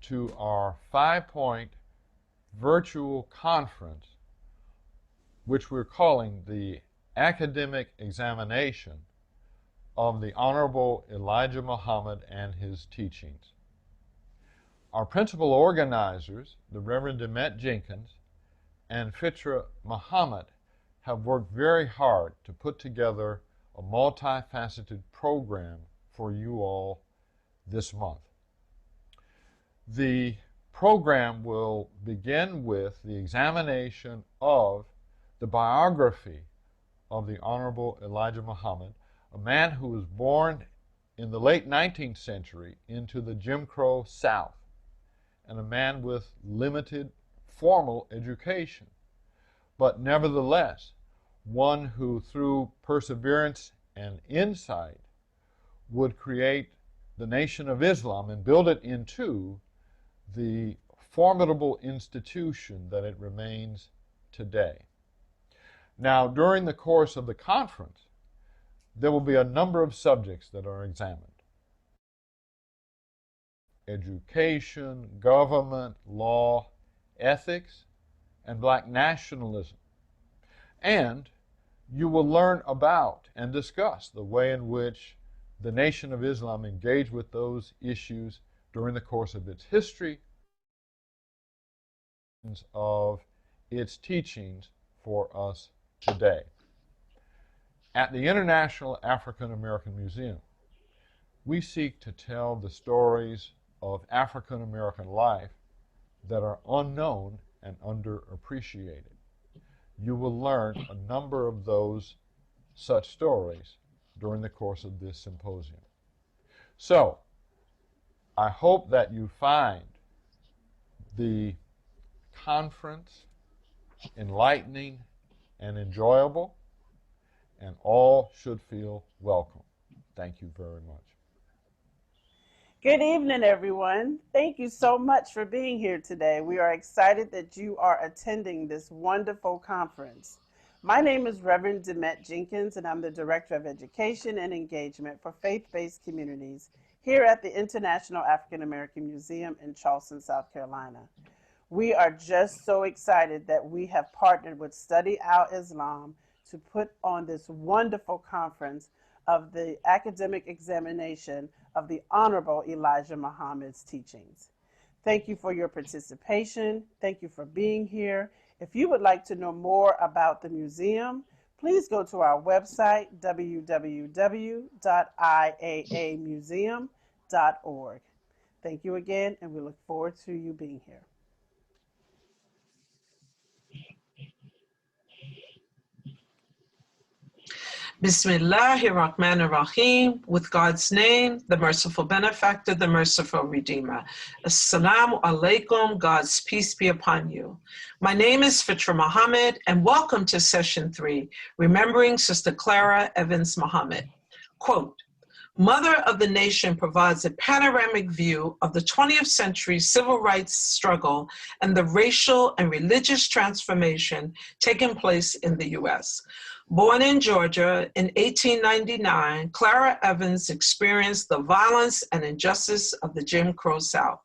to our 5-point virtual conference, which we're calling the Academic Examination of the Honorable Elijah Muhammad and His Teachings. Our principal organizers, the Reverend Demet Jenkins and Fitra Muhammad, have worked very hard to put together a multifaceted program for you all this month. The program will begin with the examination of the biography of the Honorable Elijah Muhammad, a man who was born in the late 19th century into the Jim Crow South, and a man with limited formal education, but nevertheless one who through perseverance and insight would create the Nation of Islam and build it into the formidable institution that it remains today. Now, during the course of the conference, there will be a number of subjects that are examined: education, government, law, ethics, and black nationalism. And you will learn about and discuss the way in which the Nation of Islam engaged with those issues during the course of its history, of its teachings for us today. At the International African American Museum, we seek to tell the stories of African American life that are unknown and underappreciated. You will learn a number of those such stories during the course of this symposium. So, I hope that you find the conference enlightening and enjoyable, and all should feel welcome. Thank you very much. Good evening, everyone. Thank you so much for being here today. We are excited that you are attending this wonderful conference. My name is Reverend Demet Jenkins, and I'm the Director of Education and Engagement for Faith-Based Communities here at the International African American Museum in Charleston, South Carolina. We are just so excited that we have partnered with Study Al Islam to put on this wonderful conference of the academic examination of the Honorable Elijah Muhammad's teachings. Thank you for your participation. Thank you for being here. If you would like to know more about the museum, please go to our website, www.iaamuseum.org. Thank you again, and we look forward to you being here. Bismillahirrahmanirrahim. With God's name, the merciful benefactor, the merciful redeemer. Assalamu alaikum. God's peace be upon you. My name is Fitra Mohamed, and welcome to session 3, Remembering Sister Clara Evans Mohamed. Quote, Mother of the Nation provides a panoramic view of the 20th century civil rights struggle and the racial and religious transformation taking place in the U.S. Born in Georgia in 1899, Clara Evans experienced the violence and injustice of the Jim Crow South.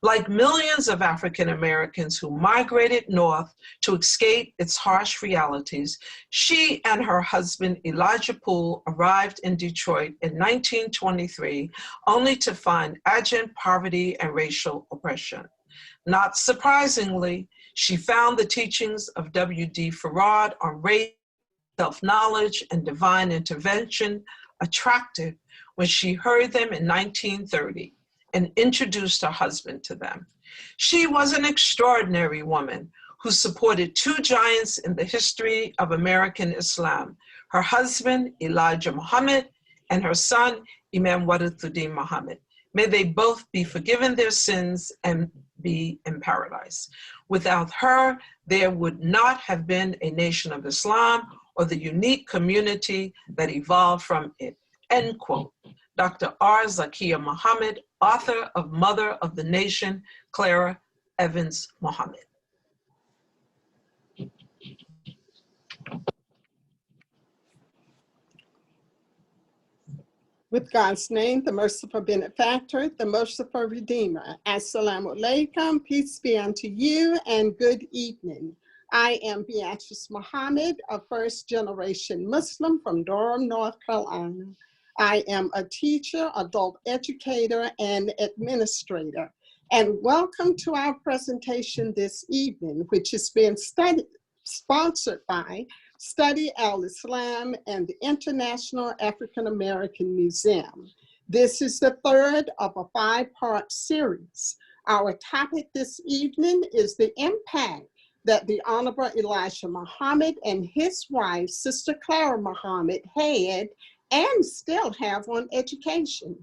Like millions of African Americans who migrated north to escape its harsh realities, she and her husband Elijah Poole arrived in Detroit in 1923, only to find urgent poverty and racial oppression. Not surprisingly, she found the teachings of W.D. Farad on race, self-knowledge, and divine intervention attractive when she heard them in 1930 and introduced her husband to them. She was an extraordinary woman who supported 2 giants in the history of American Islam, her husband, Elijah Muhammad, and her son, Imam Warithuddin Muhammad. May they both be forgiven their sins and be in paradise. Without her, there would not have been a Nation of Islam or the unique community that evolved from it. End quote. Dr. R. Zakiya Muhammad, author of Mother of the Nation, Clara Evans Muhammad. With God's name, the merciful benefactor, the merciful redeemer. Assalamu alaikum, peace be unto you, and good evening. I am Beatrice Mohamed, a first-generation Muslim from Durham, North Carolina. I am a teacher, adult educator, and administrator. And welcome to our presentation this evening, which is being sponsored by Study Al-Islam and the International African American Museum. This is the third of a 5-part series. Our topic this evening is the impact that the Honorable Elijah Muhammad and his wife, Sister Clara Muhammad, had and still have on education.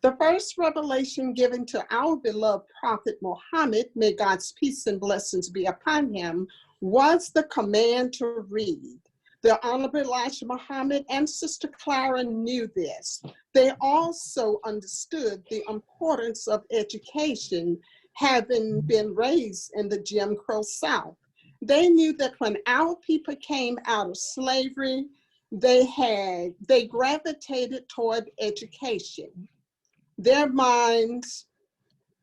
The first revelation given to our beloved Prophet Muhammad, may God's peace and blessings be upon him, was the command to read. The Honorable Elijah Muhammad and Sister Clara knew this. They also understood the importance of education, having been raised in the Jim Crow South. They knew that when our people came out of slavery, they gravitated toward education. Their minds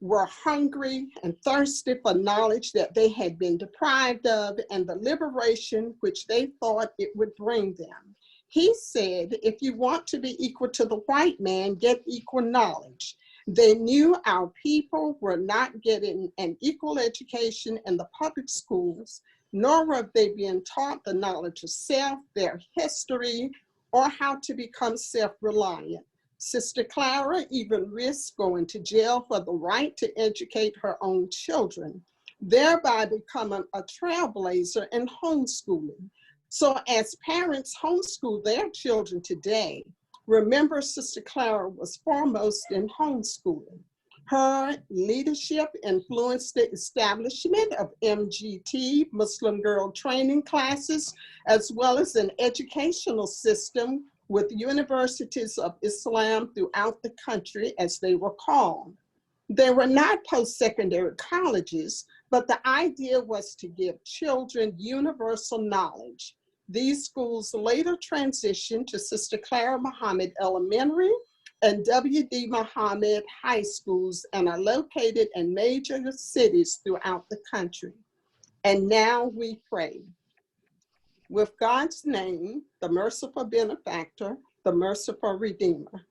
were hungry and thirsty for knowledge that they had been deprived of and the liberation which they thought it would bring them. He said, if you want to be equal to the white man, get equal knowledge. They knew our people were not getting an equal education in the public schools, nor were they being taught the knowledge of self, their history, or how to become self-reliant. Sister Clara even risked going to jail for the right to educate her own children, thereby becoming a trailblazer in homeschooling. So as parents homeschool their children today, remember Sister Clara was foremost in homeschooling. Her leadership influenced the establishment of MGT, Muslim Girl Training Classes, as well as an educational system with universities of Islam throughout the country, as they were called. They were not post-secondary colleges, but the idea was to give children universal knowledge. These schools later transitioned to Sister Clara Muhammad Elementary and W.D. Muhammad High Schools and are located in major cities throughout the country. And now we pray. With God's name, the merciful benefactor, the merciful redeemer.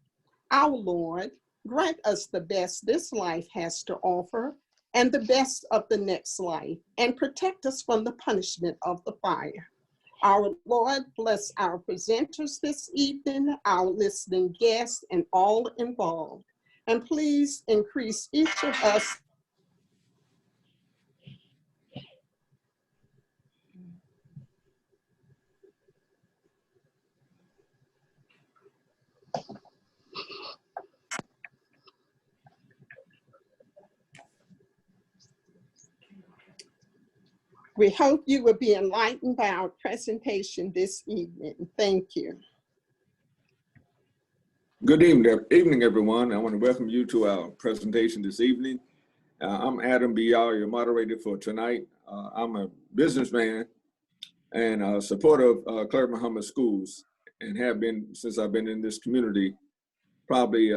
Our Lord, grant us the best this life has to offer and the best of the next life, and protect us from the punishment of the fire. Our Lord, bless our presenters this evening, our listening guests, and all involved. And please increase each of us We hope you will be enlightened by our presentation this evening. Thank you. Good evening, everyone. I want to welcome you to our presentation this evening. I'm Adam Beyah, your moderator for tonight. I'm a businessman and a supporter of Clara Muhammad Schools, and have been since I've been in this community, probably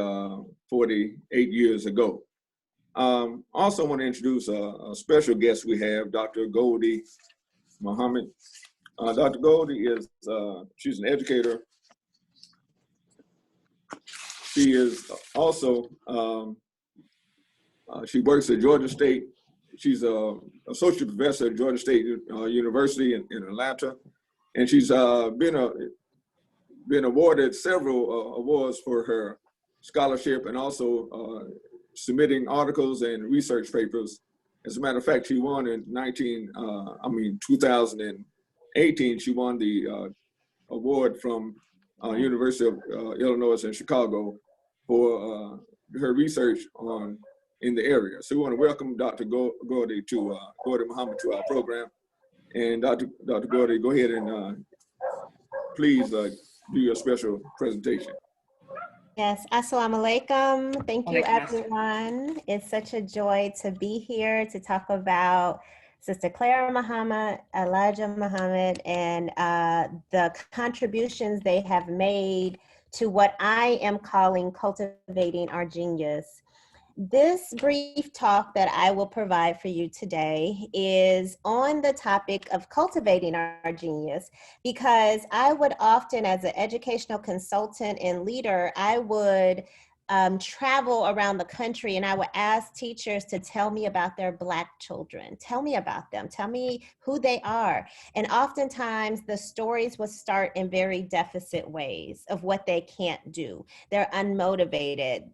48 years ago. Also want to introduce a special guest we have, Dr. Goldie Mohamed. Dr. Goldie is, she's an educator. She is also, she works at Georgia State. She's an associate professor at Georgia State University in Atlanta. And she's been awarded several awards for her scholarship and also submitting articles and research papers. As a matter of fact, she won in 2018, she won the award from University of Illinois in Chicago for her research in the area. So we want to welcome Dr. Goldie Mohamed to our program. And Dr. Goldie, go ahead and please do your special presentation. Yes, assalamu alaikum. Thank you, everyone. It's such a joy to be here to talk about Sister Clara Muhammad, Elijah Muhammad, and the contributions they have made to what I am calling cultivating our genius. This brief talk that I will provide for you today is on the topic of cultivating our genius, because I would often, as an educational consultant and leader, I would travel around the country and I would ask teachers to tell me about their Black children. Tell me about them. Tell me who they are. And oftentimes the stories would start in very deficit ways of what they can't do. They're unmotivated.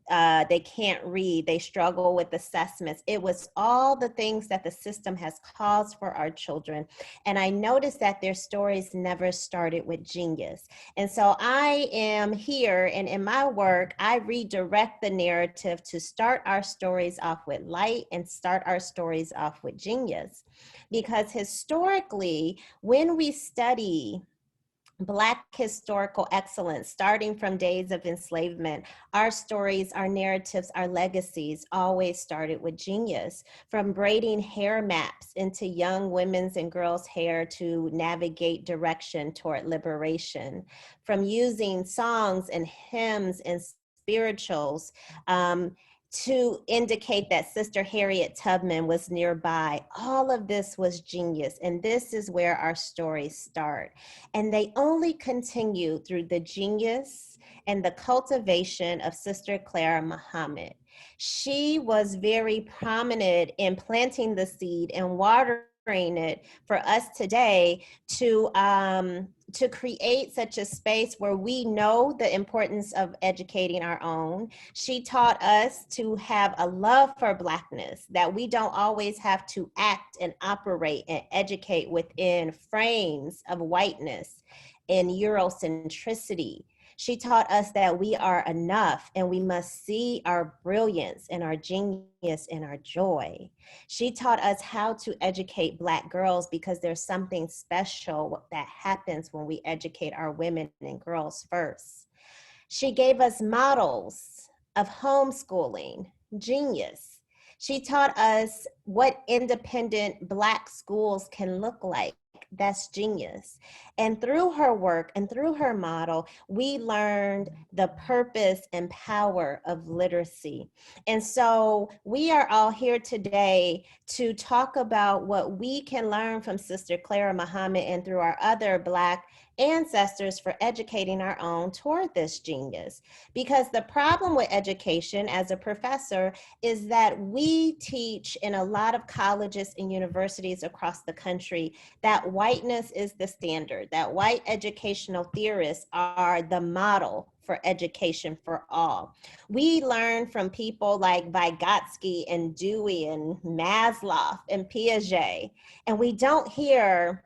They can't read. They struggle with assessments. It was all the things that the system has caused for our children. And I noticed that their stories never started with genius. And so I am here, and in my work, I redirect the narrative to start our stories off with light and start our stories off with genius. Because historically, when we study Black historical excellence, starting from days of enslavement, our stories, our narratives, our legacies always started with genius. From braiding hair maps into young women's and girls' hair to navigate direction toward liberation, from using songs and hymns and spirituals to indicate that Sister Harriet Tubman was nearby. All of this was genius, and this is where our stories start. And they only continue through the genius and the cultivation of Sister Clara Mohamed. She was very prominent in planting the seed and watering it for us today to create such a space where we know the importance of educating our own. She taught us to have a love for Blackness, that we don't always have to act and operate and educate within frames of whiteness and Eurocentricity. She taught us that we are enough and we must see our brilliance and our genius and our joy. She taught us how to educate Black girls, because there's something special that happens when we educate our women and girls first. She gave us models of homeschooling, genius. She taught us what independent Black schools can look like. That's genius. And through her work and through her model, we learned the purpose and power of literacy. And so we are all here today to talk about what we can learn from Sister Clara Mohamed and through our other Black ancestors for educating our own toward this genius. Because the problem with education as a professor is that we teach in a lot of colleges and universities across the country that whiteness is the standard, that white educational theorists are the model for education for all. We learn from people like Vygotsky and Dewey and Maslow and Piaget, and we don't hear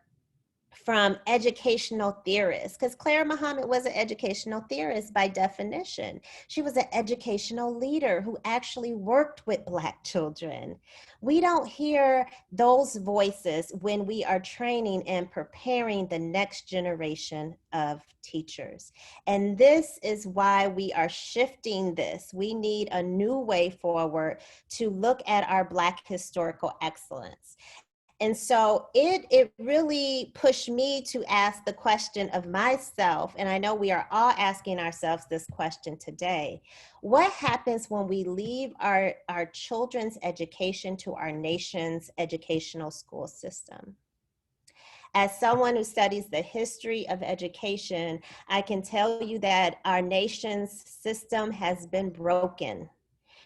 from educational theorists, because Clara Mohamed was an educational theorist by definition. She was an educational leader who actually worked with Black children. We don't hear those voices when we are training and preparing the next generation of teachers. And this is why we are shifting this. We need a new way forward to look at our Black historical excellence. And so it really pushed me to ask the question of myself, and I know we are all asking ourselves this question today: what happens when we leave our children's education to our nation's educational school system? As someone who studies the history of education, I can tell you that our nation's system has been broken,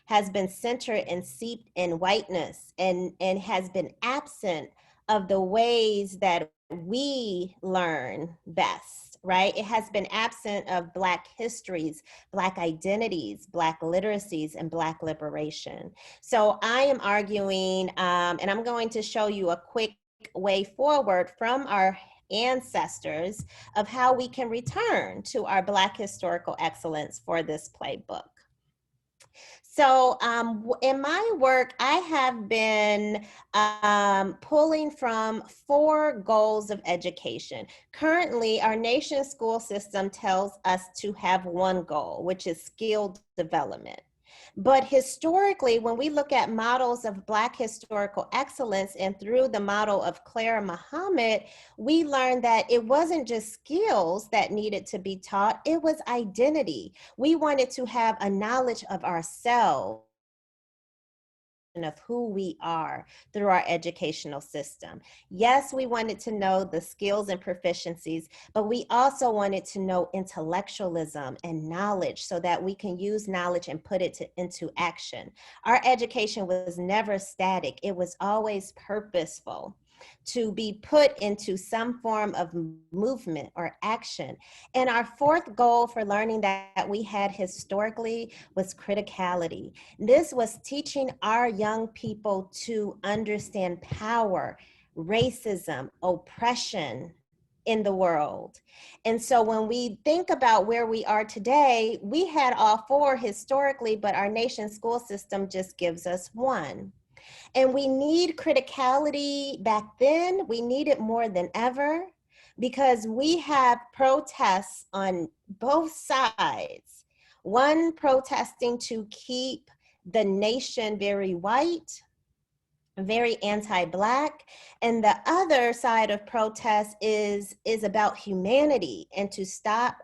has been centered and seeped in whiteness, and has been absent of the ways that we learn best, right? It has been absent of Black histories, Black identities, Black literacies, and Black liberation. So I am arguing, and I'm going to show you a quick way forward from our ancestors of how we can return to our Black historical excellence for this playbook. So in my work, I have been pulling from 4 goals of education. Currently, our nation's school system tells us to have 1 goal, which is skill development. But historically, when we look at models of Black historical excellence and through the model of Clara Mohamed, we learned that it wasn't just skills that needed to be taught, it was identity. We wanted to have a knowledge of ourselves, of who we are through our educational system. Yes, we wanted to know the skills and proficiencies, but we also wanted to know intellectualism and knowledge so that we can use knowledge and put it into action. Our education was never static. It was always purposeful to be put into some form of movement or action. And our fourth goal for learning that we had historically was criticality. This was teaching our young people to understand power, racism, oppression in the world. And so when we think about where we are today, we had all four historically, but our nation's school system just gives us one. And we need criticality back then. We need it more than ever because we have protests on both sides. One protesting to keep the nation very white, very anti-Black, and the other side of protest is about humanity and to stop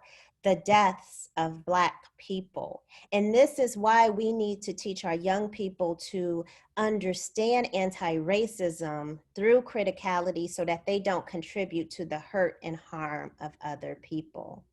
the deaths of Black people. And this is why we need to teach our young people to understand anti-racism through criticality so that they don't contribute to the hurt and harm of other people.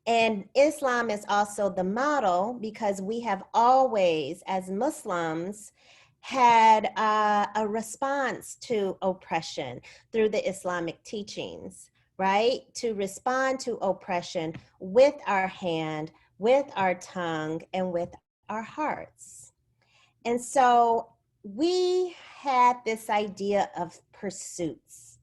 And Islam is also the model because we have always, as Muslims, had a response to oppression through the Islamic teachings, right? To respond to oppression with our hand, with our tongue, and with our hearts. And so we had this idea of pursuits.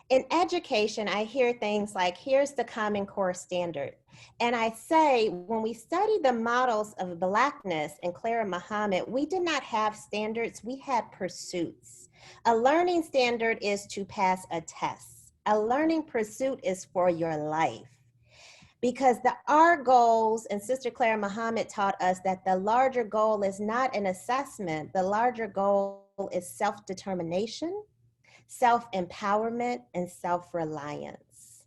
In education, I hear things like, here's the Common Core standard. And I say, when we study the models of Blackness and Clara Mohamed, we did not have standards, we had pursuits. A learning standard is to pass a test. A learning pursuit is for your life. Because our goals, and Sister Clara Mohamed taught us that the larger goal is not an assessment, the larger goal is self-determination, self-empowerment, and self-reliance.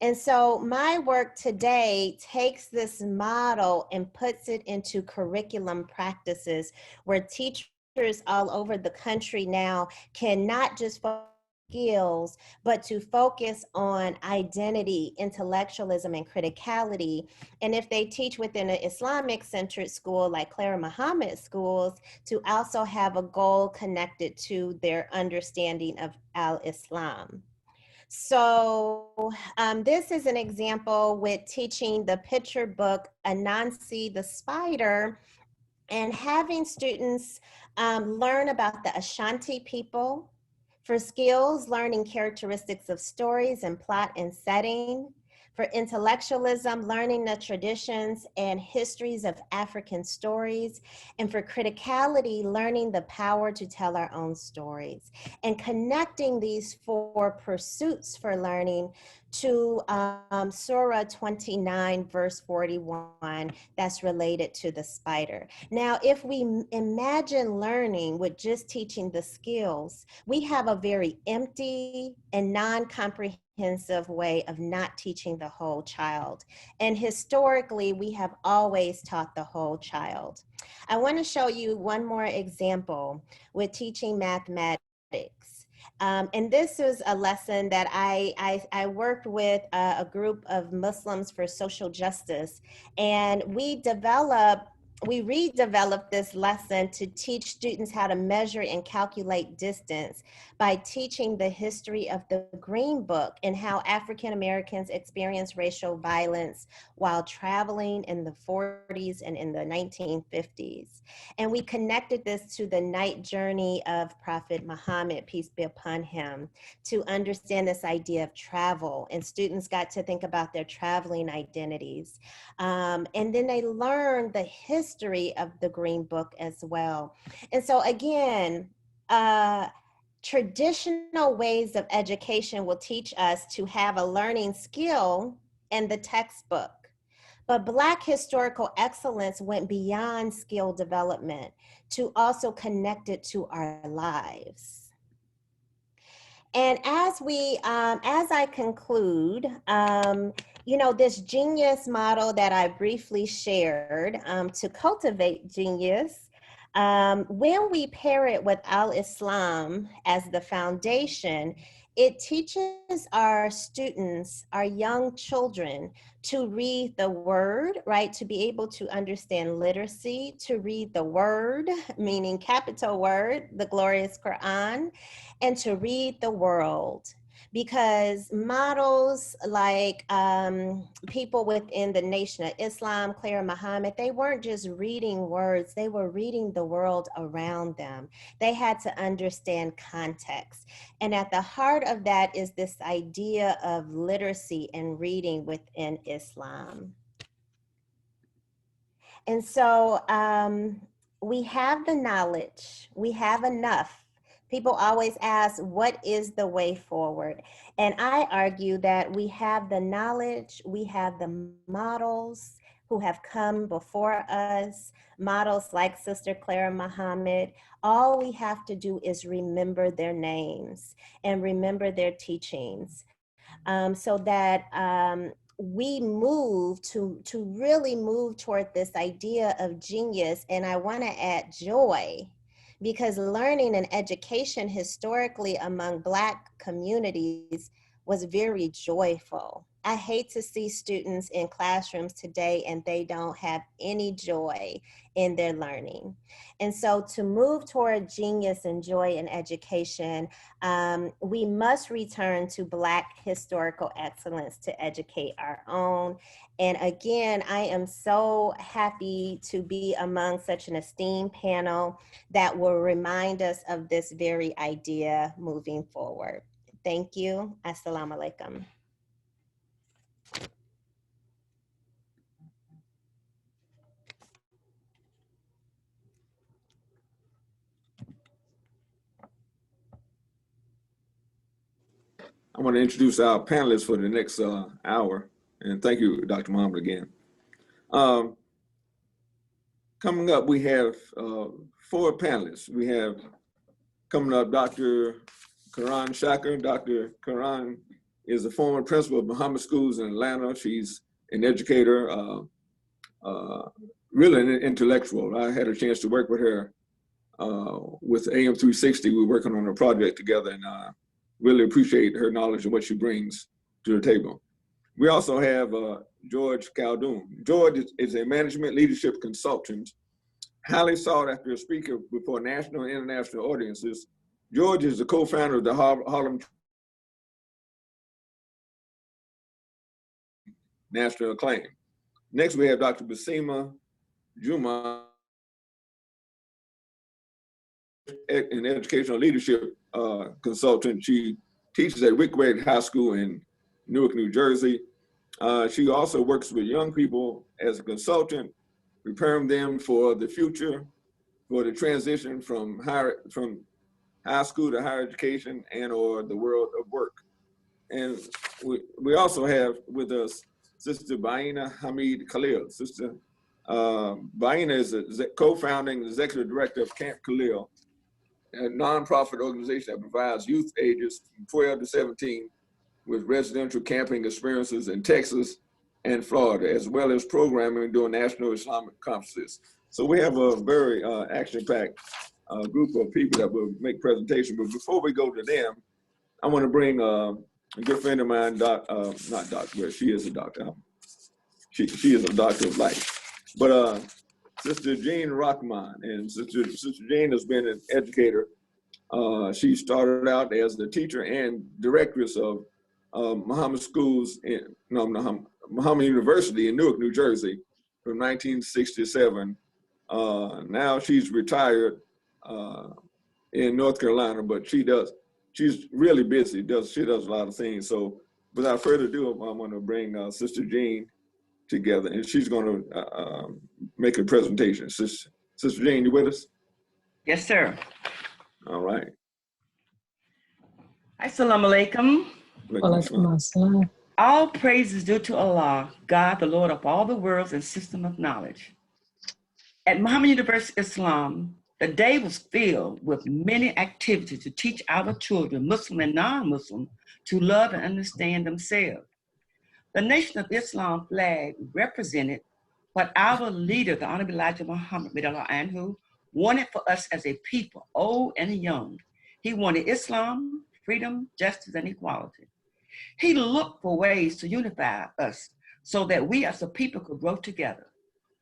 And so my work today takes this model and puts it into curriculum practices where teachers all over the country now can not just focus on skills, but to focus on identity, intellectualism, and criticality. And if they teach within an Islamic-centered school like Clara Mohamed schools, to also have a goal connected to their understanding of al-Islam. So this is an example with teaching the picture book Anansi the Spider and having students learn about the Ashanti people. For skills, learning characteristics of stories and plot and setting. For intellectualism, learning the traditions and histories of African stories. And for criticality, learning the power to tell our own stories. And connecting these four pursuits for learning to Surah 29, verse 41, that's related to the spider. Now, if we imagine learning with just teaching the skills, we have a very empty and non-comprehensive way of not teaching the whole child. And historically, we have always taught the whole child. I want to show you one more example with teaching mathematics. And this is a lesson that I worked with a group of Muslims for social justice, and we redeveloped this lesson to teach students how to measure and calculate distance by teaching the history of the Green Book and how African Americans experienced racial violence while traveling in the 40s and in the 1950s. And we connected this to the night journey of Prophet Muhammad, peace be upon him, to understand this idea of travel. And students got to think about their traveling identities. And then they learned the history of the Green Book as well. And so again, traditional ways of education will teach us to have a learning skill in the textbook. But Black historical excellence went beyond skill development to also connect it to our lives. And as I conclude, you know, this genius model that I briefly shared to cultivate genius, when we pair it with Al-Islam as the foundation, it teaches our students, our young children, to read the word, right? To be able to understand literacy, to read the word, meaning capital word, the glorious Qur'an, and to read the world. Because models like people within the Nation of Islam, Clara, Mohamed, they weren't just reading words, they were reading the world around them. They had to understand context. And at the heart of that is this idea of literacy and reading within Islam. And so we have the knowledge, we have enough. People always ask, what is the way forward? And I argue that we have the knowledge, we have the models who have come before us, models like Sister Clara, Mohamed. All we have to do is remember their names and remember their teachings, so that we move to really move toward this idea of genius. And I want to add joy, because learning and education historically among Black communities was very joyful. I hate to see students in classrooms today and they don't have any joy in their learning. And so to move toward genius and joy in education, we must return to Black historical excellence to educate our own. And again, I am so happy to be among such an esteemed panel that will remind us of this very idea moving forward. Thank you. Assalamu alaikum. I want to introduce our panelists for the next hour. And thank you, Dr. Mohamed, again. Coming up, we have 4 panelists. We have coming up Dr. Qur'an Shakir. Dr. Qur'an is a former principal of Muhammad Schools in Atlanta. She's an educator, really an intellectual. I had a chance to work with her with AM 360. We were working on a project together, and really appreciate her knowledge and what she brings to the table. We also have George Khaldun. George is a management leadership consultant, highly sought after speaker before national and international audiences. George is the co-founder of the Harlem national acclaim. Next, we have Dr. Baseemah Jumu'ah, an educational leadership consultant. She teaches at Weequahic High School in Newark, New Jersey. She also works with young people as a consultant, preparing them for the future, for the transition from high school to higher education and or the world of work. And we also have with us Sister Baiyina Khalil. Sister Baiyina is a co-founding executive director of Kamp, Khalil, a nonprofit organization that provides youth ages from 12 to 17 with residential camping experiences in Texas and Florida, as well as programming during national Islamic conferences. So we have a very action-packed group of people that will make presentations. But before we go to them, I want to bring a good friend of mine, not doctor, well, she is a doctor. She is a doctor of life. But Sister Jean Rahman, and Sister Jean has been an educator. She started out as the teacher and directress of Muhammad Schools Muhammad University in Newark, New Jersey from 1967. Now she's retired in North Carolina, but she's really busy. She does a lot of things. So without further ado, I want to bring Sister Jean together, and she's going to make a presentation. Sister Jean, you with us? Yes, sir. All right. Assalamu alaikum. Walaikum assalam. All praise is due to Allah, God, the Lord of all the worlds and system of knowledge. At Mohammed University Islam, the day was filled with many activities to teach our children, Muslim and non-Muslim, to love and understand themselves. The Nation of Islam flag represented what our leader, the Honorable Elijah Muhammad, anhu, wanted for us as a people, old and young. He wanted Islam, freedom, justice, and equality. He looked for ways to unify us so that we as a people could grow together.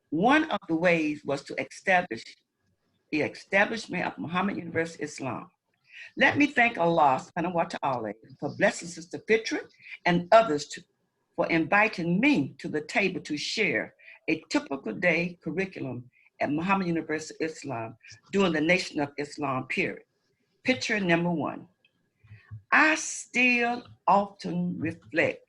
One of the ways was to establish the establishment of Mohammed University Islam. Let me thank Allah subhanahu wa ta'ala for blessing Sister Fitra and others for inviting me to the table to share a typical day curriculum at Mohammed University Islam during the Nation of Islam period. Picture number 1. I still often reflect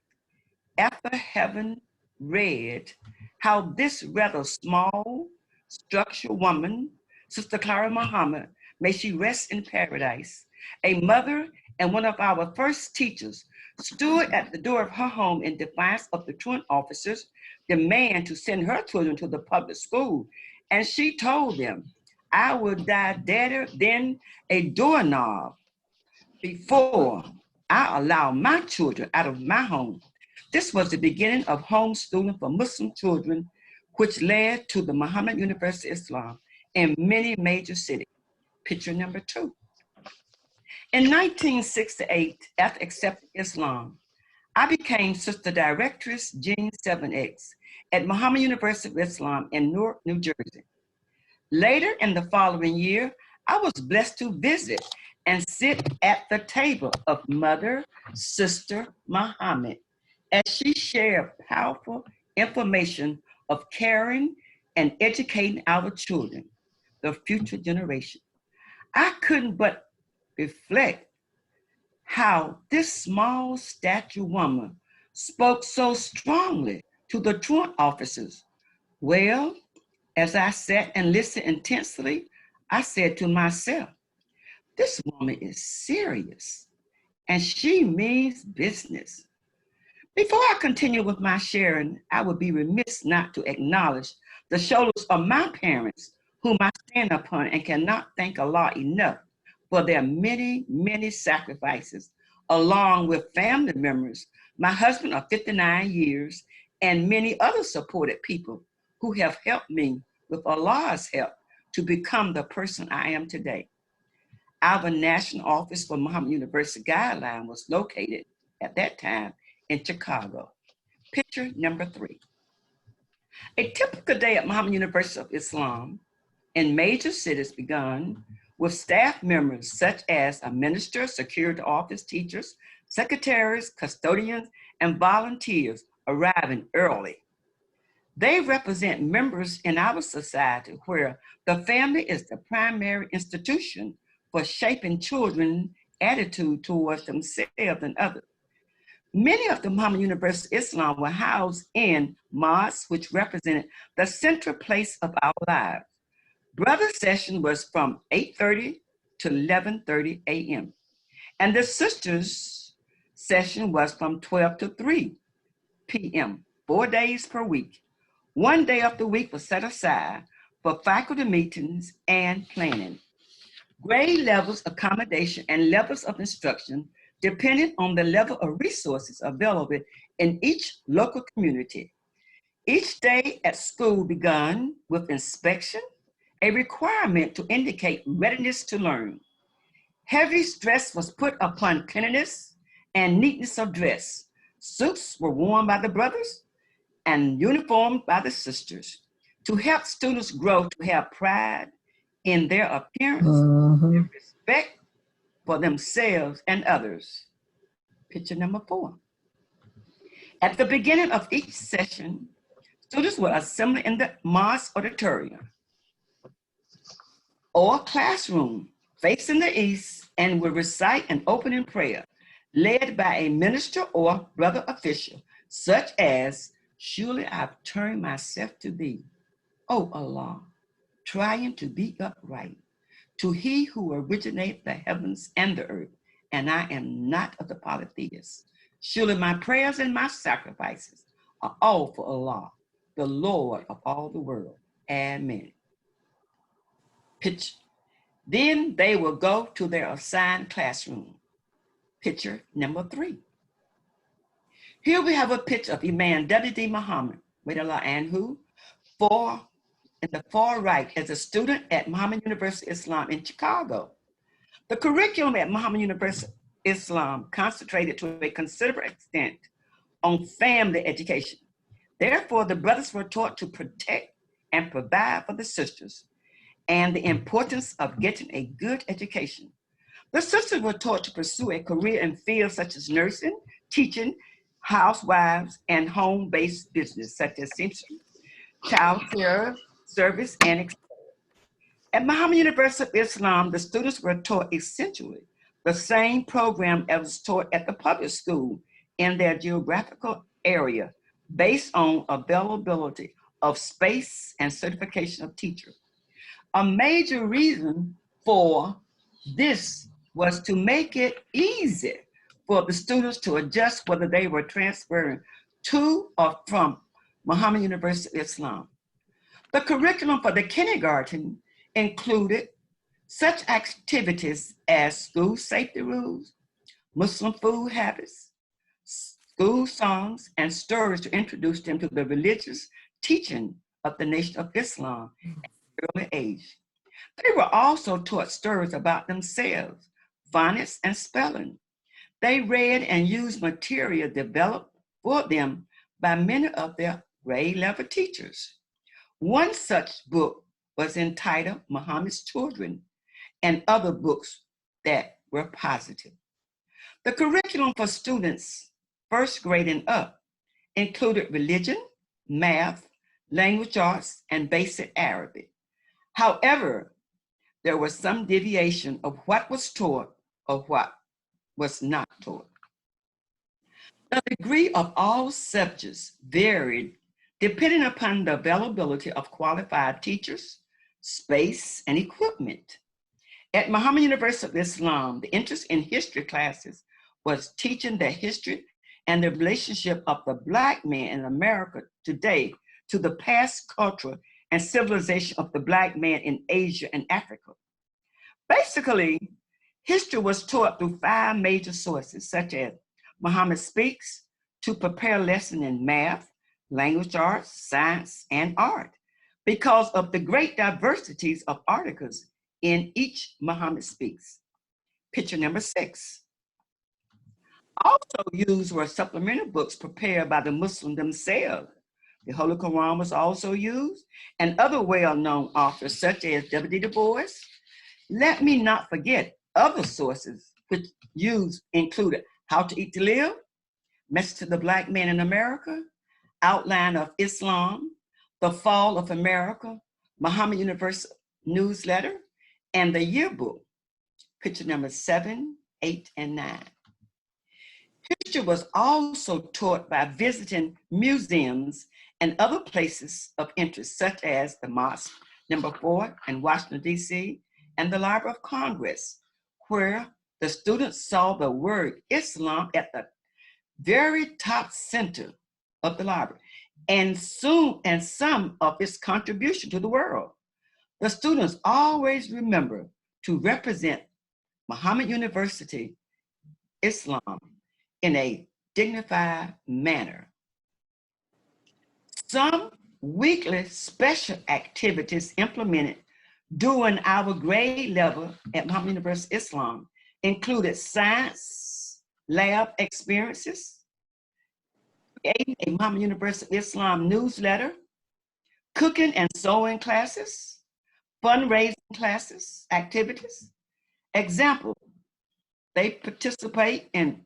after having read how this rather small, structured woman, Sister Clara Mohamed, may she rest in paradise, a mother and one of our first teachers, stood at the door of her home in defiance of the truant officers' demand to send her children to the public school. And she told them, I will die deader than a doorknob before I allow my children out of my home. This was the beginning of homeschooling for Muslim children, which led to the Mohammed University Islam in many major cities. Picture number 2. In 1968, after accepting Islam, I became Sister Directress Jean 7X at Mohammed University of Islam in Newark, New Jersey. Later in the following year, I was blessed to visit and sit at the table of Mother Sister Mohamed as she shared powerful information of caring and educating our children, the future generation. I couldn't but reflect how this small stature woman spoke so strongly to the truant officers. Well, as I sat and listened intensely, I said to myself, this woman is serious and she means business. Before I continue with my sharing, I would be remiss not to acknowledge the shoulders of my parents, whom I stand upon and cannot thank Allah enough for their many, many sacrifices, along with family members, my husband of 59 years, and many other supported people who have helped me with Allah's help to become the person I am today. Our national office for Mohammed University Guideline was located at that time in Chicago. Picture number 3. A typical day at Mohammed University of Islam in major cities began with staff members such as a minister, security office teachers, secretaries, custodians, and volunteers arriving early. They represent members in our society where the family is the primary institution for shaping children's attitude towards themselves and others. Many of the Mohammed University Islam were housed in mosques, which represented the central place of our lives. Brother session was from 8:30 to 11:30 a.m. And the sisters session was from 12 to 3 p.m., 4 days per week. One day of the week was set aside for faculty meetings and planning. Grade levels, accommodation, and levels of instruction depending on the level of resources available in each local community. Each day at school began with inspection, a requirement to indicate readiness to learn. Heavy stress was put upon cleanliness and neatness of dress. Suits were worn by the brothers and uniformed by the sisters to help students grow to have pride in their appearance, and respect for themselves and others. Picture number 4. At the beginning of each session, students would assemble in the mosque auditorium or classroom facing the east and would recite an opening prayer led by a minister or brother official, such as, surely I've turned myself to thee, O Allah, trying to be upright, to he who originated the heavens and the earth, and I am not of the polytheists. Surely my prayers and my sacrifices are all for Allah, the Lord of all the world. Amen. Picture. Then they will go to their assigned classroom. Picture number 3. Here we have a picture of Imam W.D. Muhammad, with Allah anhu, in the far right as a student at Mohammed University Islam in Chicago. The curriculum at Mohammed University Islam concentrated to a considerable extent on family education. Therefore, the brothers were taught to protect and provide for the sisters and the importance of getting a good education. The sisters were taught to pursue a career in fields such as nursing, teaching, housewives, and home-based business such as seamstress, child care, service, and etc. At Mohammed University of Islam, the students were taught essentially the same program as was taught at the public school in their geographical area, based on availability of space and certification of teachers. A major reason for this was to make it easy for the students to adjust whether they were transferring to or from Mohammed University of Islam. The curriculum for the kindergarten included such activities as school safety rules, Muslim food habits, school songs, and stories to introduce them to the religious teaching of the Nation of Islam at an early age. They were also taught stories about themselves, phonics, and spelling. They read and used material developed for them by many of their grade level teachers. One such book was entitled Muhammad's Children, and other books that were positive. The curriculum for students first grade and up included religion, math, language arts, and basic Arabic. However, there was some deviation of what was taught or what was not taught. The degree of all subjects varied depending upon the availability of qualified teachers, space, and equipment. At Mohammed University of Islam, the interest in history classes was teaching the history and the relationship of the Black man in America today to the past culture and civilization of the Black man in Asia and Africa. Basically, history was taught through 5 major sources, such as Muhammad Speaks, to prepare lessons in math, language arts, science, and art, because of the great diversities of articles in each Muhammad Speaks. Picture number 6. Also used were supplemental books prepared by the Muslims themselves. The Holy Qur'an was also used, and other well-known authors such as W.D. Du Bois. Let me not forget other sources which used included How to Eat to Live, Message to the Black Man in America, Outline of Islam, The Fall of America, Mohammed University Newsletter, and the yearbook. Picture number 7, 8, and 9. History was also taught by visiting museums and other places of interest, such as the Mosque number 4 in Washington, D.C., and the Library of Congress, where the students saw the word Islam at the very top center of the library, and some of its contribution to the world. The students always remember to represent Mohammed University Islam in a dignified manner. Some weekly special activities implemented during our grade level at Mohammed University Islam included science lab experiences, creating a Mohammed University Islam newsletter, cooking and sewing classes, fundraising classes, activities. Example, they participate in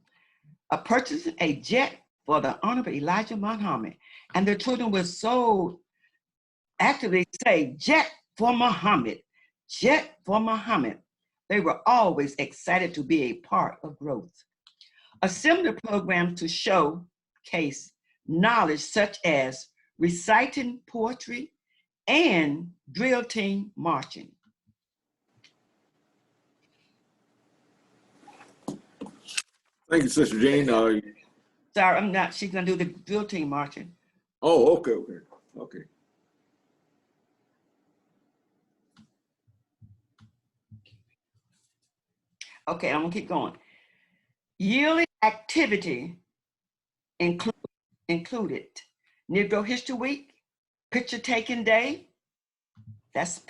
purchasing a jet for the Honorable Elijah Muhammad, and the children would so actively say, "Jet for Muhammad, jet for Muhammad." They were always excited to be a part of growth. A similar program to showcase knowledge such as reciting poetry and drill team marching. Thank you, Sister Jean. Sorry, I'm not. She's gonna do the drill team marching. Oh, okay, okay, okay. Okay, I'm gonna keep going. Yearly activity included Negro History Week, Picture Taking Day, that's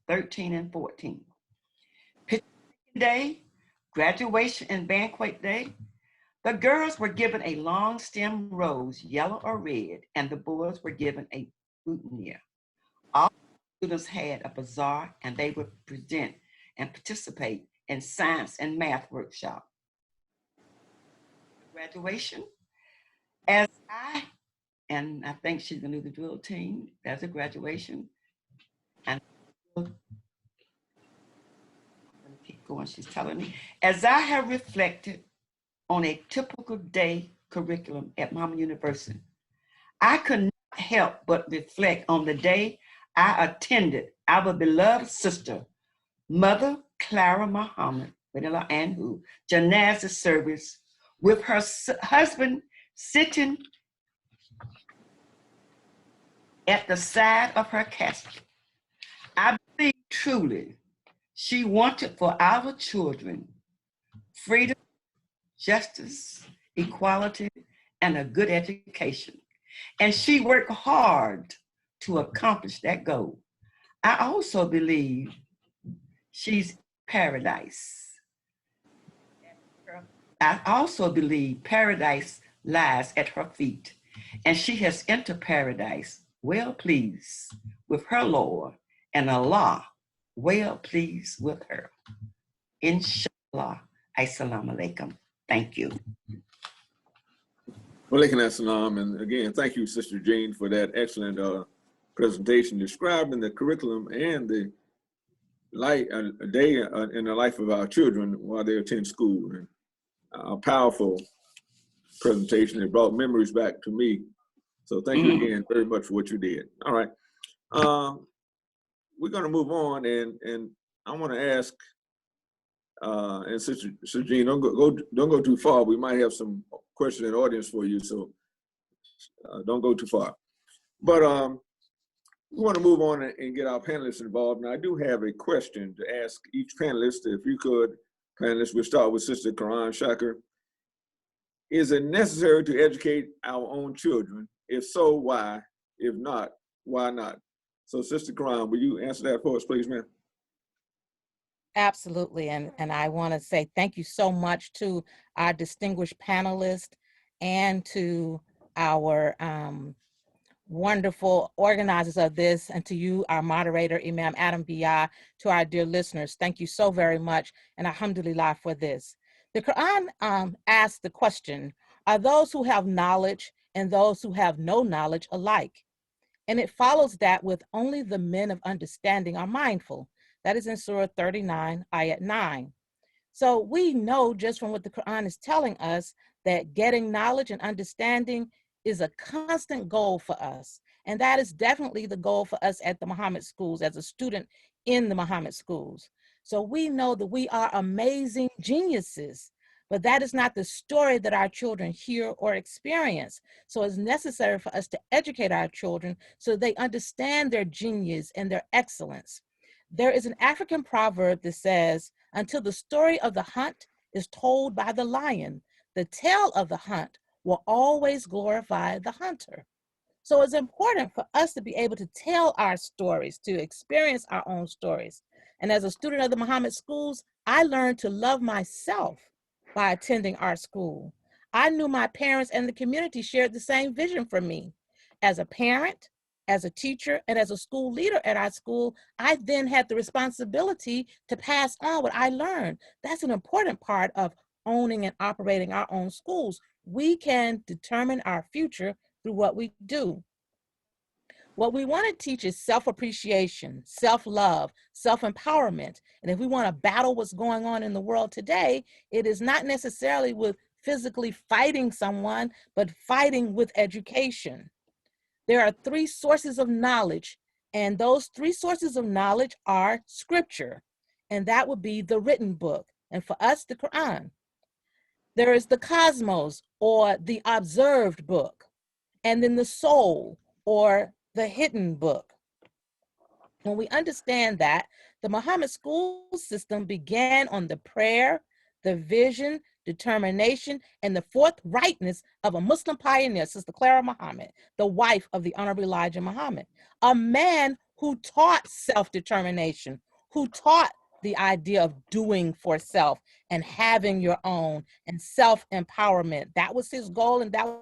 13 and 14. Picture Taking Day, Graduation and Banquet Day. The girls were given a long stem rose, yellow or red, and the boys were given a boutonniere. All students had a bazaar and they would present and participate in science and math workshop. Graduation, and I think she's gonna do the drill team. That's a graduation. And I'm gonna keep going, she's telling me. As I have reflected on a typical day curriculum at Mohamed University, I could not help but reflect on the day I attended our beloved sister, Mother Clara Mohamed, and who, janazah service with her husband sitting at the side of her casket. I believe truly she wanted for our children freedom, justice, equality, and a good education. And she worked hard to accomplish that goal. I also believe she's paradise. I also believe paradise lies at her feet, and she has entered paradise well pleased with her Lord, and Allah well pleased with her. Inshallah. Assalamu alaikum. Thank you. Walaikum assalam, and again, thank you, Sister Jean, for that excellent presentation describing the curriculum and the a day in the life of our children while they attend school. And a powerful presentation. It brought memories back to me. So thank you again very much for what you did. All right. We're going to move on, and I want to ask, and Sister Jean, don't go too far. We might have some questions in the audience for you, so don't go too far. But we want to move on and get our panelists involved. Now, I do have a question to ask each panelist. If you could, panelists, we'll start with Sister Qur'an Shakir. Is it necessary to educate our own children? If so, why? If not, why not? So, Sister Qur'an, will you answer that for us, please, ma'am? Absolutely, and I want to say thank you so much to our distinguished panelists and to our wonderful organizers of this, and to you, our moderator, Imam Adam Beyah, to our dear listeners. Thank you so very much, and alhamdulillah for this. The Quran asks the question, are those who have knowledge and those who have no knowledge alike? And it follows that with only the men of understanding are mindful. That is in Surah 39, Ayat 9. So we know just from what the Quran is telling us that getting knowledge and understanding is a constant goal for us. And that is definitely the goal for us at the Mohammed schools, as a student in the Mohammed schools. So we know that we are amazing geniuses, but that is not the story that our children hear or experience. So it's necessary for us to educate our children so they understand their genius and their excellence. There is an African proverb that says, until the story of the hunt is told by the lion, the tale of the hunt will always glorify the hunter. So it's important for us to be able to tell our stories, to experience our own stories. And as a student of the Mohammed schools, I learned to love myself by attending our school. I knew my parents and the community shared the same vision for me. As a parent, as a teacher, and as a school leader at our school, I then had the responsibility to pass on what I learned. That's an important part of owning and operating our own schools. We can determine our future through what we do. What we want to teach is self-appreciation, self-love, self-empowerment. And if we want to battle what's going on in the world today, it is not necessarily with physically fighting someone, but fighting with education. There are three sources of knowledge, and those three sources of knowledge are scripture, and that would be the written book, and for us, the Quran. There is the cosmos, or the observed book, and then the soul, or the hidden book. When we understand that, the Muhammad school system began on the prayer, the vision, determination, and the forthrightness of a Muslim pioneer, Sister Clara Muhammad, the wife of the Honorable Elijah Muhammad, a man who taught self-determination, who taught the idea of doing for self and having your own and self-empowerment. That was his goal, and that was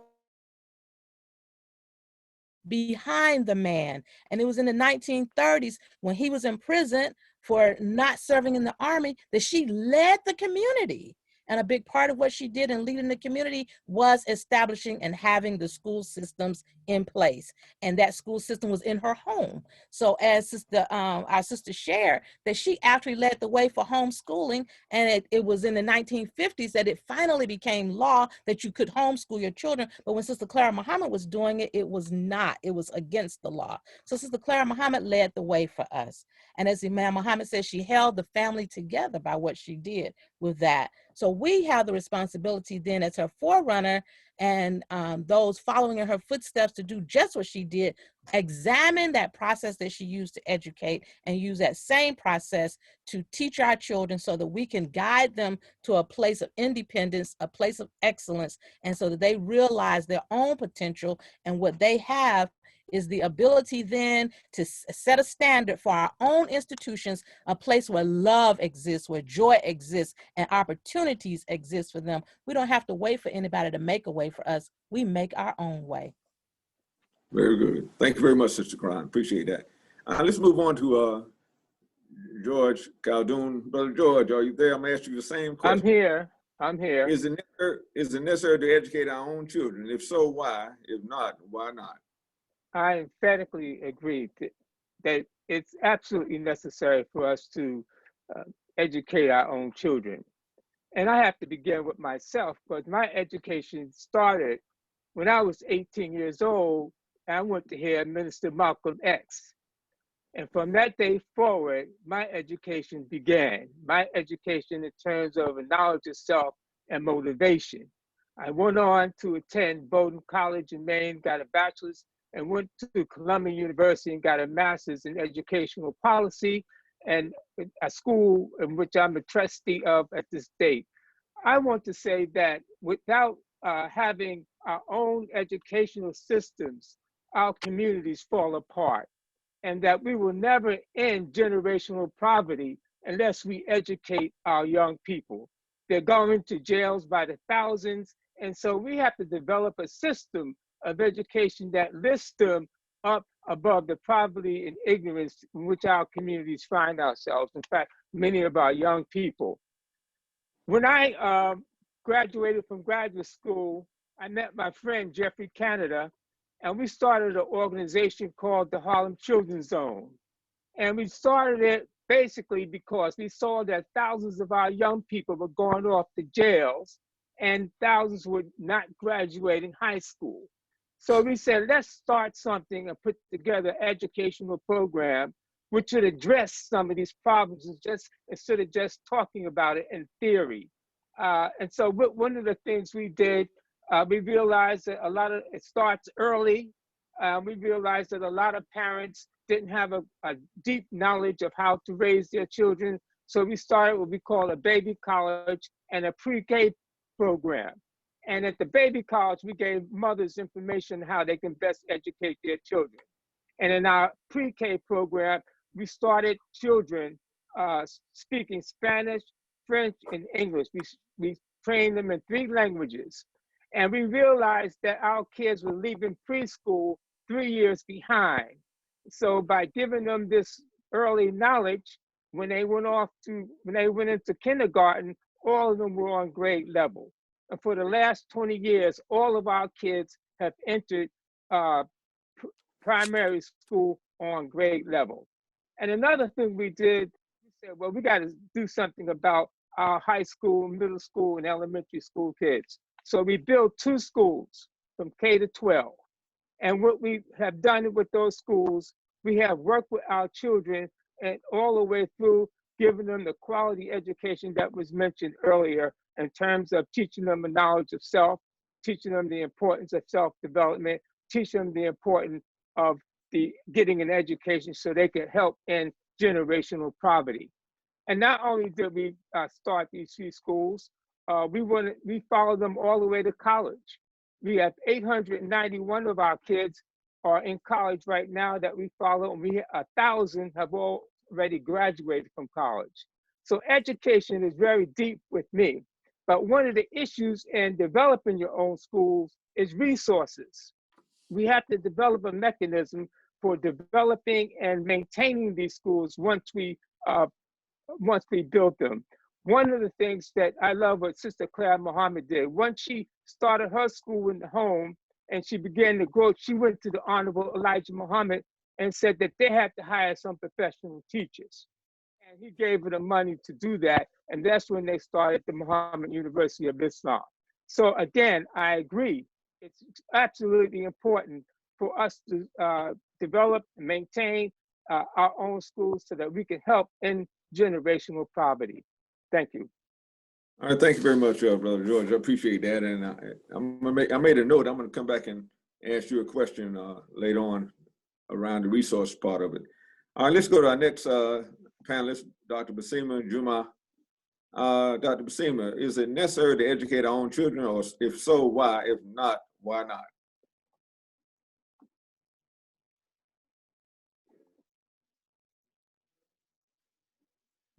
behind the man. And it was in the 1930s when he was in prison for not serving in the army that she led the community. And a big part of what she did in leading the community was establishing and having the school systems in place. And that school system was in her home. So as our sister shared, that she actually led the way for homeschooling. And it was in the 1950s that it finally became law that you could homeschool your children. But when Sister Clara Muhammad was doing it, it was not. It was against the law. So Sister Clara Muhammad led the way for us. And as Imam Muhammad says, she held the family together by what she did with that. So we have the responsibility then as her forerunner and those following in her footsteps to do just what she did, examine that process that she used to educate and use that same process to teach our children so that we can guide them to a place of independence, a place of excellence, and so that they realize their own potential, and what they have is the ability then to set a standard for our own institutions, a place where love exists, where joy exists, and opportunities exist for them. We don't have to wait for anybody to make a way for us. We make our own way. Very good. Thank you very much, Sister Qur'an. Appreciate that. Let's move on to George Khaldun. Brother George, are you there? I'm going to ask you the same question. I'm here. I'm here. Is it necessary to educate our own children? If so, why? If not, why not? I emphatically agree that it's absolutely necessary for us to educate our own children. And I have to begin with myself, because my education started when I was 18 years old. I went to hear Minister Malcolm X. And from that day forward, my education began. My education in terms of a knowledge of self and motivation. I went on to attend Bowdoin College in Maine, got a bachelor's, and went to Columbia University and got a master's in educational policy, and a school in which I'm a trustee of at this date. I want to say that without having our own educational systems, our communities fall apart, and that we will never end generational poverty unless we educate our young people. They're going to jails by the thousands, and so we have to develop a system of education that lifts them up above the poverty and ignorance in which our communities find ourselves. In fact, many of our young people. When I graduated from graduate school, I met my friend Jeffrey Canada, and we started an organization called the Harlem Children's Zone. And we started it basically because we saw that thousands of our young people were going off to jails and thousands were not graduating high school. So we said, let's start something and put together an educational program which would address some of these problems instead of just talking about it in theory. And so one of the things we did, we realized that it starts early. We realized that a lot of parents didn't have a deep knowledge of how to raise their children. So we started what we call a baby college and a pre-K program. And at the baby college, we gave mothers information on how they can best educate their children. And in our pre-K program, we started children speaking Spanish, French, and English. We trained them in 3 languages. And we realized that our kids were leaving preschool 3 years behind. So by giving them this early knowledge, when they went into kindergarten, all of them were on grade level. And for the last 20 years, all of our kids have entered primary school on grade level. And another thing we did, we said, well, we got to do something about our high school, middle school, and elementary school kids. So we built 2 schools from K to 12. And what we have done with those schools, we have worked with our children and all the way through giving them the quality education that was mentioned earlier in terms of teaching them a knowledge of self, teaching them the importance of self-development, teaching them the importance of getting an education so they can help in generational poverty. And not only did we start these three schools, we followed them all the way to college. We have 891 of our kids are in college right now that we follow, and 1,000 have already graduated from college. So education is very deep with me. But one of the issues in developing your own schools is resources. We have to develop a mechanism for developing and maintaining these schools once we built them. One of the things that I love what Sister Clara Mohamed did, once she started her school in the home and she began to grow, she went to the Honorable Elijah Muhammad and said that they had to hire some professional teachers. And he gave her the money to do that. And that's when they started the Muhammad University of Islam. So again, I agree. It's absolutely important for us to develop and maintain our own schools so that we can help in generational poverty. Thank you. All right, thank you very much, Brother George. I appreciate that. And I made a note. I'm going to come back and ask you a question later on around the resource part of it. All right, let's go to our next panelist, Dr. Baseemah Jumu'ah. Dr. Baseemah, is it necessary to educate our own children, or if so, why? If not, why not?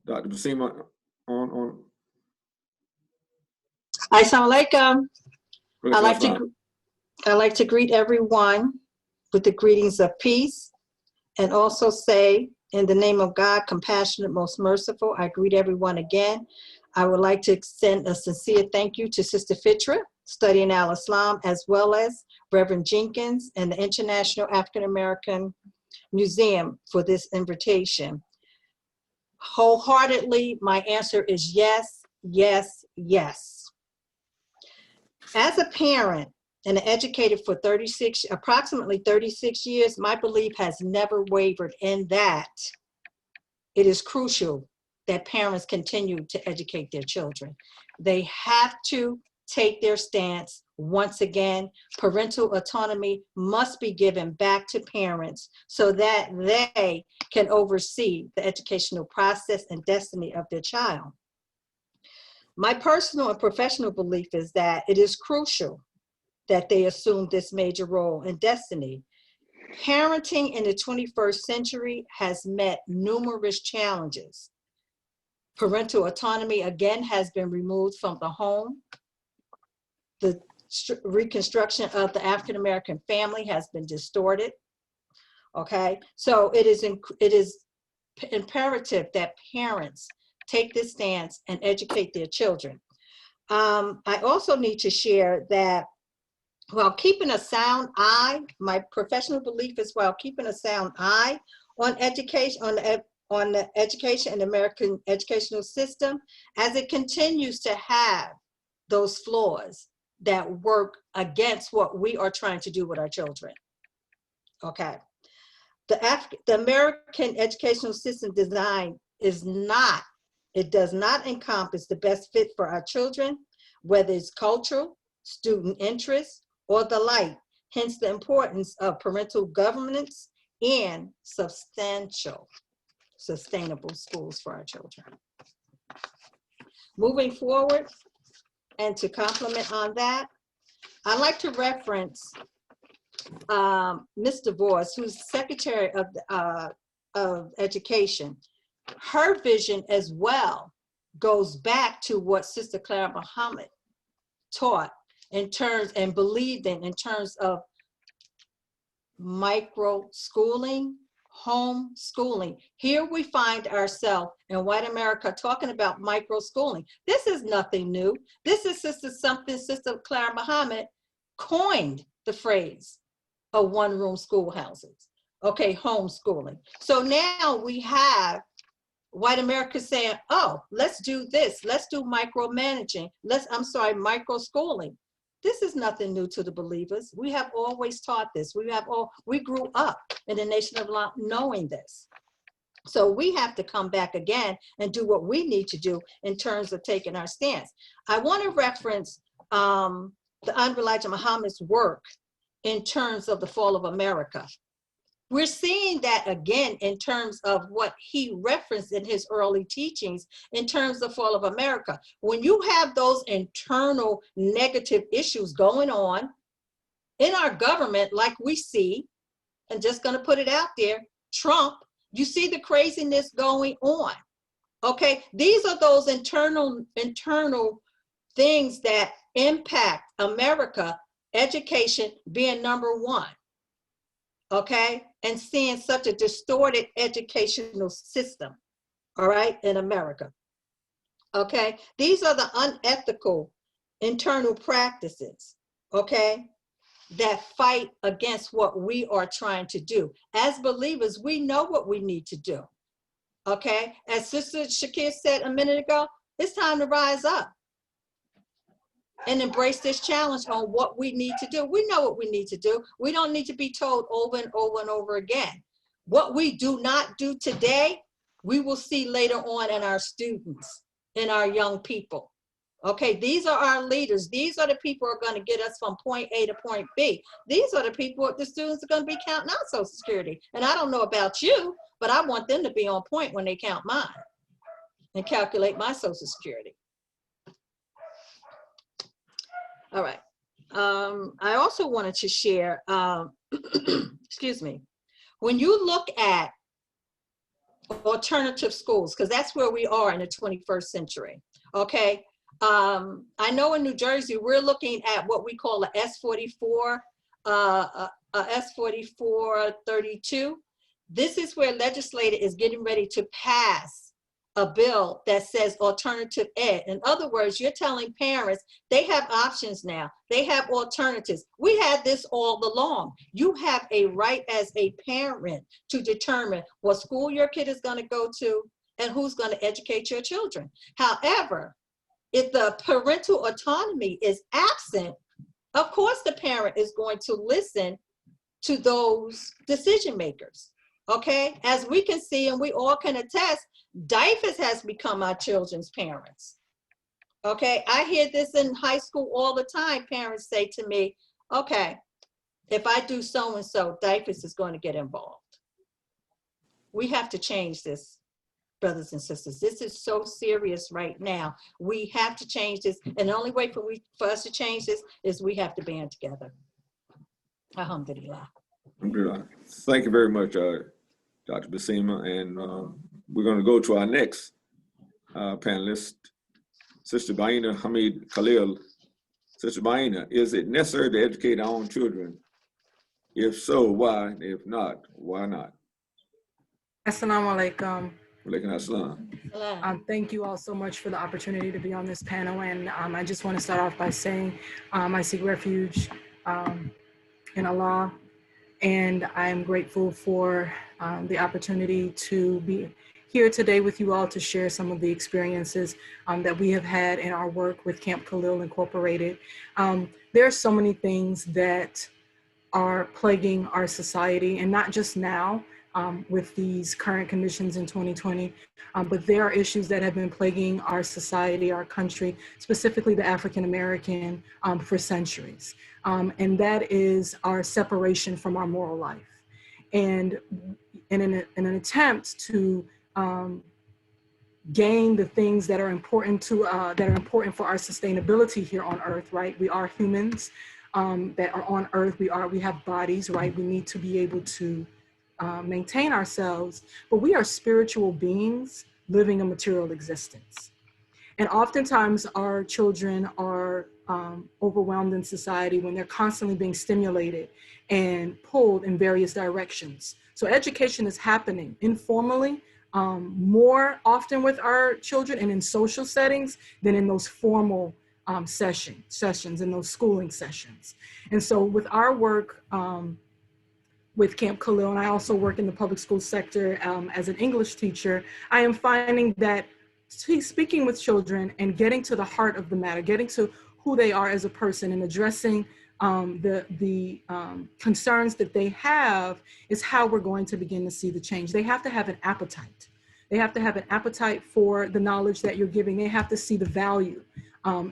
Dr. Baseemah, on. Assalamu alaikum. I'd like to greet everyone with the greetings of peace, and also say, in the name of God, compassionate, most merciful, I greet everyone again. I would like to extend a sincere thank you to Sister Fitra, studying Al-Islam, as well as Reverend Jenkins and the International African American Museum for this invitation. Wholeheartedly, my answer is yes, yes, yes. As a parent and an educator for approximately 36 years, my belief has never wavered in that it is crucial that parents continue to educate their children. They have to take their stance. Once again, parental autonomy must be given back to parents so that they can oversee the educational process and destiny of their child. My personal and professional belief is that it is crucial that they assume this major role in destiny. Parenting in the 21st century has met numerous challenges. Parental autonomy, again, has been removed from the home. The reconstruction of the African-American family has been distorted, okay? So it is imperative that parents take this stance and educate their children. I also need to share that while keeping a sound eye, my professional belief is while keeping a sound eye on education, on the education and American educational system, as it continues to have those flaws that work against what we are trying to do with our children. Okay. The American educational system design is not, it does not encompass the best fit for our children, whether it's cultural, student interest, or the like, hence the importance of parental governance and sustainable schools for our children. Moving forward, and to complement on that, I'd like to reference Ms. DeVos, who's Secretary of Education. Her vision as well goes back to what Sister Clara Mohamed taught in terms and believed in terms of micro schooling, home schooling. Here we find ourselves in white America talking about micro schooling. This is nothing new. This is Sister Clara Mohamed coined the phrase of one-room schoolhouses. Okay, homeschooling. So now we have white America saying, oh, let's do this. Let's do micromanaging. Micro schooling. This is nothing new to the believers. We have always taught this. We grew up in the Nation of Islam knowing this. So we have to come back again and do what we need to do in terms of taking our stance. I want to reference the Honorable Elijah Muhammad's work in terms of the fall of America. We're seeing that again in terms of what he referenced in his early teachings in terms of fall of America. When you have those internal negative issues going on in our government, like we see, and just going to put it out there, Trump, you see the craziness going on. Okay, these are those internal things that impact America, education being number one. Okay, and seeing such a distorted educational system, all right, in America. Okay, these are the unethical internal practices, okay, that fight against what we are trying to do. As believers, we know what we need to do. Okay, as Sister Shakir said a minute ago, it's time to rise up and embrace this challenge on what we need to do. We know what we need to do. We don't need to be told over and over and over again. What we do not do today, we will see later on in our students, in our young people. Okay, these are our leaders. These are the people who are going to get us from point A to point B. These are the people, the students are going to be counting out Social Security. And I don't know about you, but I want them to be on point when they count mine and calculate my Social Security. All right. I also wanted to share, excuse me, when you look at alternative schools, because that's where we are in the 21st century, okay? I know in New Jersey, we're looking at what we call a S44, S4432. This is where legislature is getting ready to pass a bill that says alternative ed. In other words, you're telling parents they have options now. They have alternatives. We had this all along. You have a right as a parent to determine what school your kid is going to go to and who's going to educate your children. However, if the parental autonomy is absent, of course the parent is going to listen to those decision makers. Okay, as we can see and we all can attest, DIFAS has become our children's parents. Okay, I hear this in high school all the time. Parents say to me, okay, if I do so-and-so, DIFAS is going to get involved. We have to change this, brothers and sisters. This is so serious right now. We have to change this. And the only way for us to change this is we have to band together. Alhamdulillah. Thank you very much, Dr. Baseemah. And we're going to go to our next panelist, Sister Baiyina Hamid Khalil. Sister Baiyina, is it necessary to educate our own children? If so, why? If not, why not? Assalamu alaikum. Walaikum assalam. Thank you all so much for the opportunity to be on this panel. And I just want to start off by saying I seek refuge in Allah. And I am grateful for the opportunity to be here today with you all to share some of the experiences that we have had in our work with Camp Khalil Incorporated. There are so many things that are plaguing our society, and not just now with these current conditions in 2020, but there are issues that have been plaguing our society, our country, specifically the African American, for centuries. And that is our separation from our moral life. And in an attempt to gain the things that are important to for our sustainability here on Earth, right? We are humans that are on Earth. We have bodies, right? We need to be able to maintain ourselves, but we are spiritual beings living a material existence. And oftentimes our children are overwhelmed in society when they're constantly being stimulated and pulled in various directions. So education is happening informally, more often with our children and in social settings than in those formal sessions, in those schooling sessions. And so with our work with Camp Khalil, and I also work in the public school sector as an English teacher, I am finding that speaking with children and getting to the heart of the matter, getting to who they are as a person and addressing the concerns that they have is how we're going to begin to see the change. They have to have an appetite. They have to have an appetite for the knowledge that you're giving. They have to see the value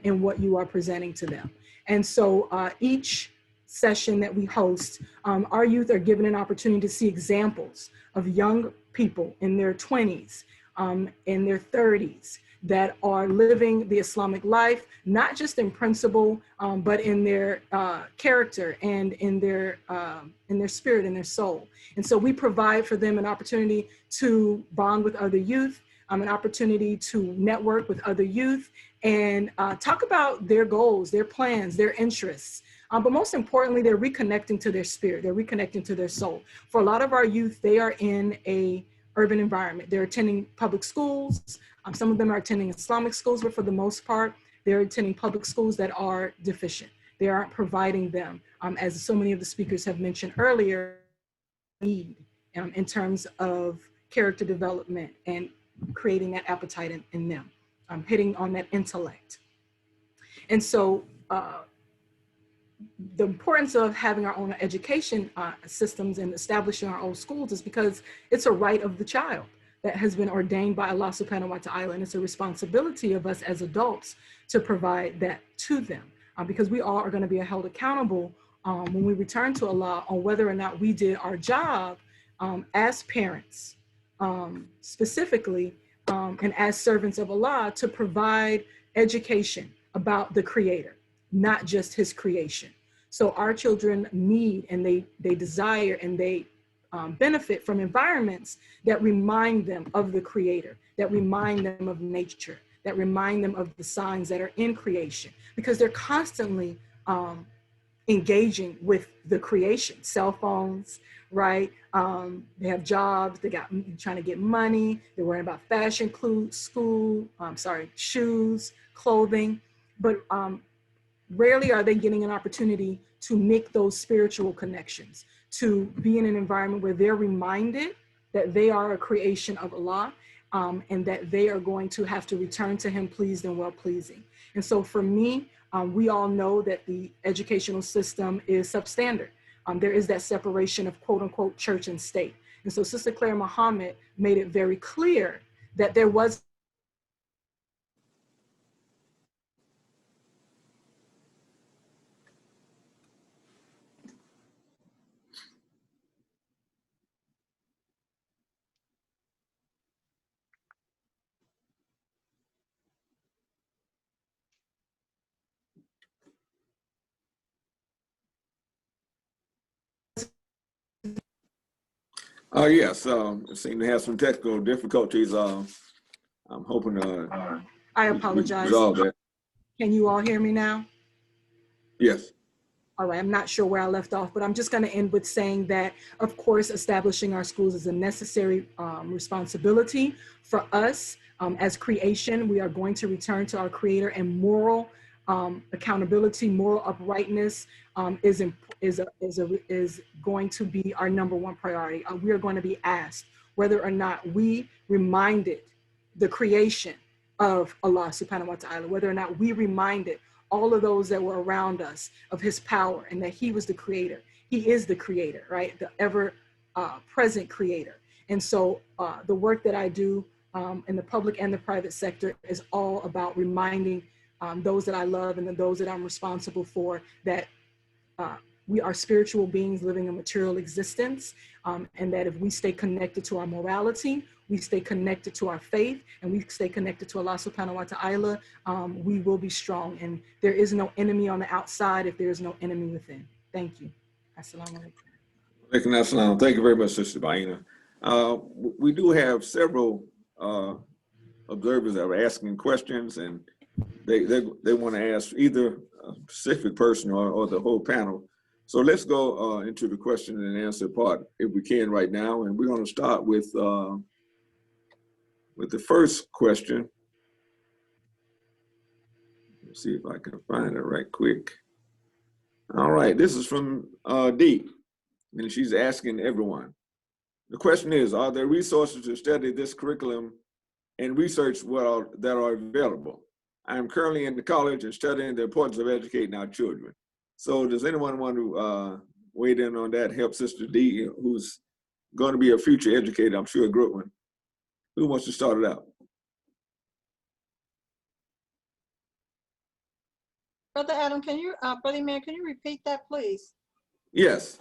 in what you are presenting to them. And so each session that we host, our youth are given an opportunity to see examples of young people in their 20s, in their 30s, that are living the Islamic life, not just in principle, but in their character and in their spirit and their soul. And so we provide for them an opportunity to bond with other youth, an opportunity to network with other youth, and talk about their goals, their plans, their interests. But most importantly, they're reconnecting to their spirit, they're reconnecting to their soul. For a lot of our youth, they are in a urban environment. They're attending public schools. Some of them are attending Islamic schools, but for the most part, they're attending public schools that are deficient. They aren't providing them, as so many of the speakers have mentioned earlier, need in terms of character development and creating that appetite in them, hitting on that intellect. And so the importance of having our own education systems and establishing our own schools is because it's a right of the child that has been ordained by Allah subhanahu wa ta'ala, and it's a responsibility of us as adults to provide that to them, because we all are going to be held accountable when we return to Allah on whether or not we did our job as parents, specifically, and as servants of Allah, to provide education about the Creator, not just His creation. So our children need, and they desire, and they benefit from environments that remind them of the Creator, that remind them of nature, that remind them of the signs that are in creation, because they're constantly engaging with the creation. Cell phones, right? They have jobs, they got trying to get money, they're worrying about fashion, shoes, clothing, but rarely are they getting an opportunity to make those spiritual connections, to be in an environment where they're reminded that they are a creation of Allah, and that they are going to have to return to Him pleased and well-pleasing. And so for me, we all know that the educational system is substandard. There is that separation of quote unquote church and state. And so Sister Clara Mohamed made it very clear that there was Yes, seem to have some technical difficulties. I'm hoping I apologize. Resolve that. Can you all hear me now? Yes. All right, I'm not sure where I left off, but I'm just going to end with saying that, of course, establishing our schools is a necessary responsibility for us. As creation, we are going to return to our Creator, and moral accountability, moral uprightness is going to be our #1 priority. We are going to be asked whether or not we reminded the creation of Allah subhanahu wa ta'ala, whether or not we reminded all of those that were around us of His power and that He was the Creator. He is the Creator, right? The ever present Creator. And so the work that I do in the public and the private sector is all about reminding those that I love and those that I'm responsible for that we are spiritual beings living a material existence, and that if we stay connected to our morality, we stay connected to our faith, and we stay connected to Allah subhanahu wa ta'ala, we will be strong. And there is no enemy on the outside if there is no enemy within. Thank you. Assalamu alaikum. Thank you very much, Sister Baiyina. We do have several observers that are asking questions, and they want to ask either a specific person or the whole panel. So let's go into the question and answer part if we can right now. And we're going to start with the first question. Let's see if I can find it right quick. All right, this is from Dee, and she's asking everyone. The question is, are there resources to study this curriculum and research that are available? I am currently in the college and studying the importance of educating our children. So does anyone want to weigh in on that? Help Sister D, who's going to be a future educator, I'm sure a great one. Who wants to start it out? Brother Adam, can you, Brother Man, can you repeat that, please? Yes.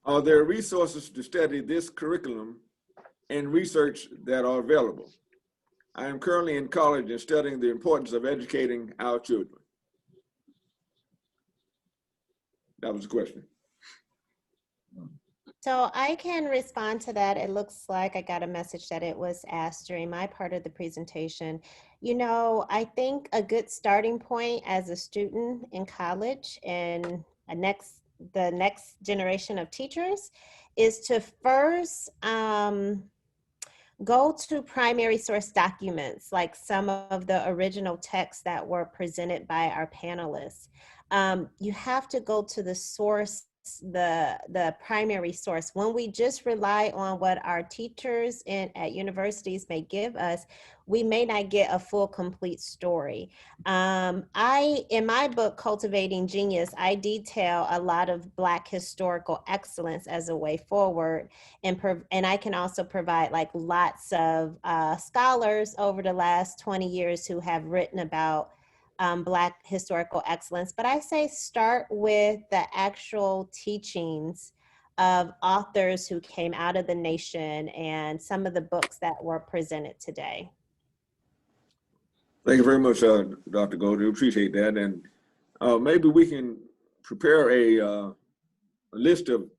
Are there resources to study this curriculum and research that are available? I am currently in college and studying the importance of educating our children. That was the question. So I can respond to that. It looks like I got a message that it was asked during my part of the presentation. You know, I think a good starting point as a student in college and the next generation of teachers is to first go to primary source documents, like some of the original texts that were presented by our panelists. You have to go to the source, the primary source. When we just rely on what our teachers at universities may give us, we may not get a full, complete story. In my book, Cultivating Genius, I detail a lot of Black historical excellence as a way forward. And I can also provide like lots of scholars over the last 20 years who have written about Black historical excellence. But I say start with the actual teachings of authors who came out of the nation and some of the books that were presented today. Thank you very much, Dr. Goldie. Appreciate that. And maybe we can prepare a list of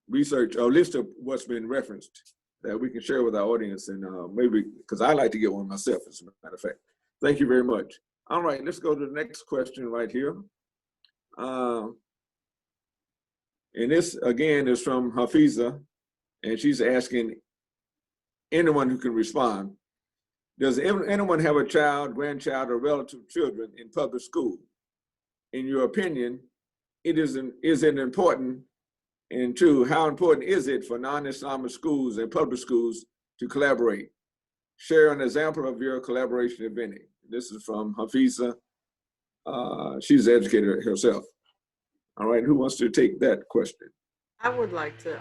research, a list of what's been referenced that we can share with our audience. And maybe, because I like to get one myself, as a matter of fact. Thank you very much. All right, let's go to the next question right here. And this, again, is from Hafiza, and she's asking anyone who can respond. Does anyone have a child, grandchild, or relative children in public school? In your opinion, is it important? And two, how important is it for non-Islamic schools and public schools to collaborate? Share an example of your collaboration, if any. This is from Hafiza. She's an educator herself. All right, who wants to take that question? I would like to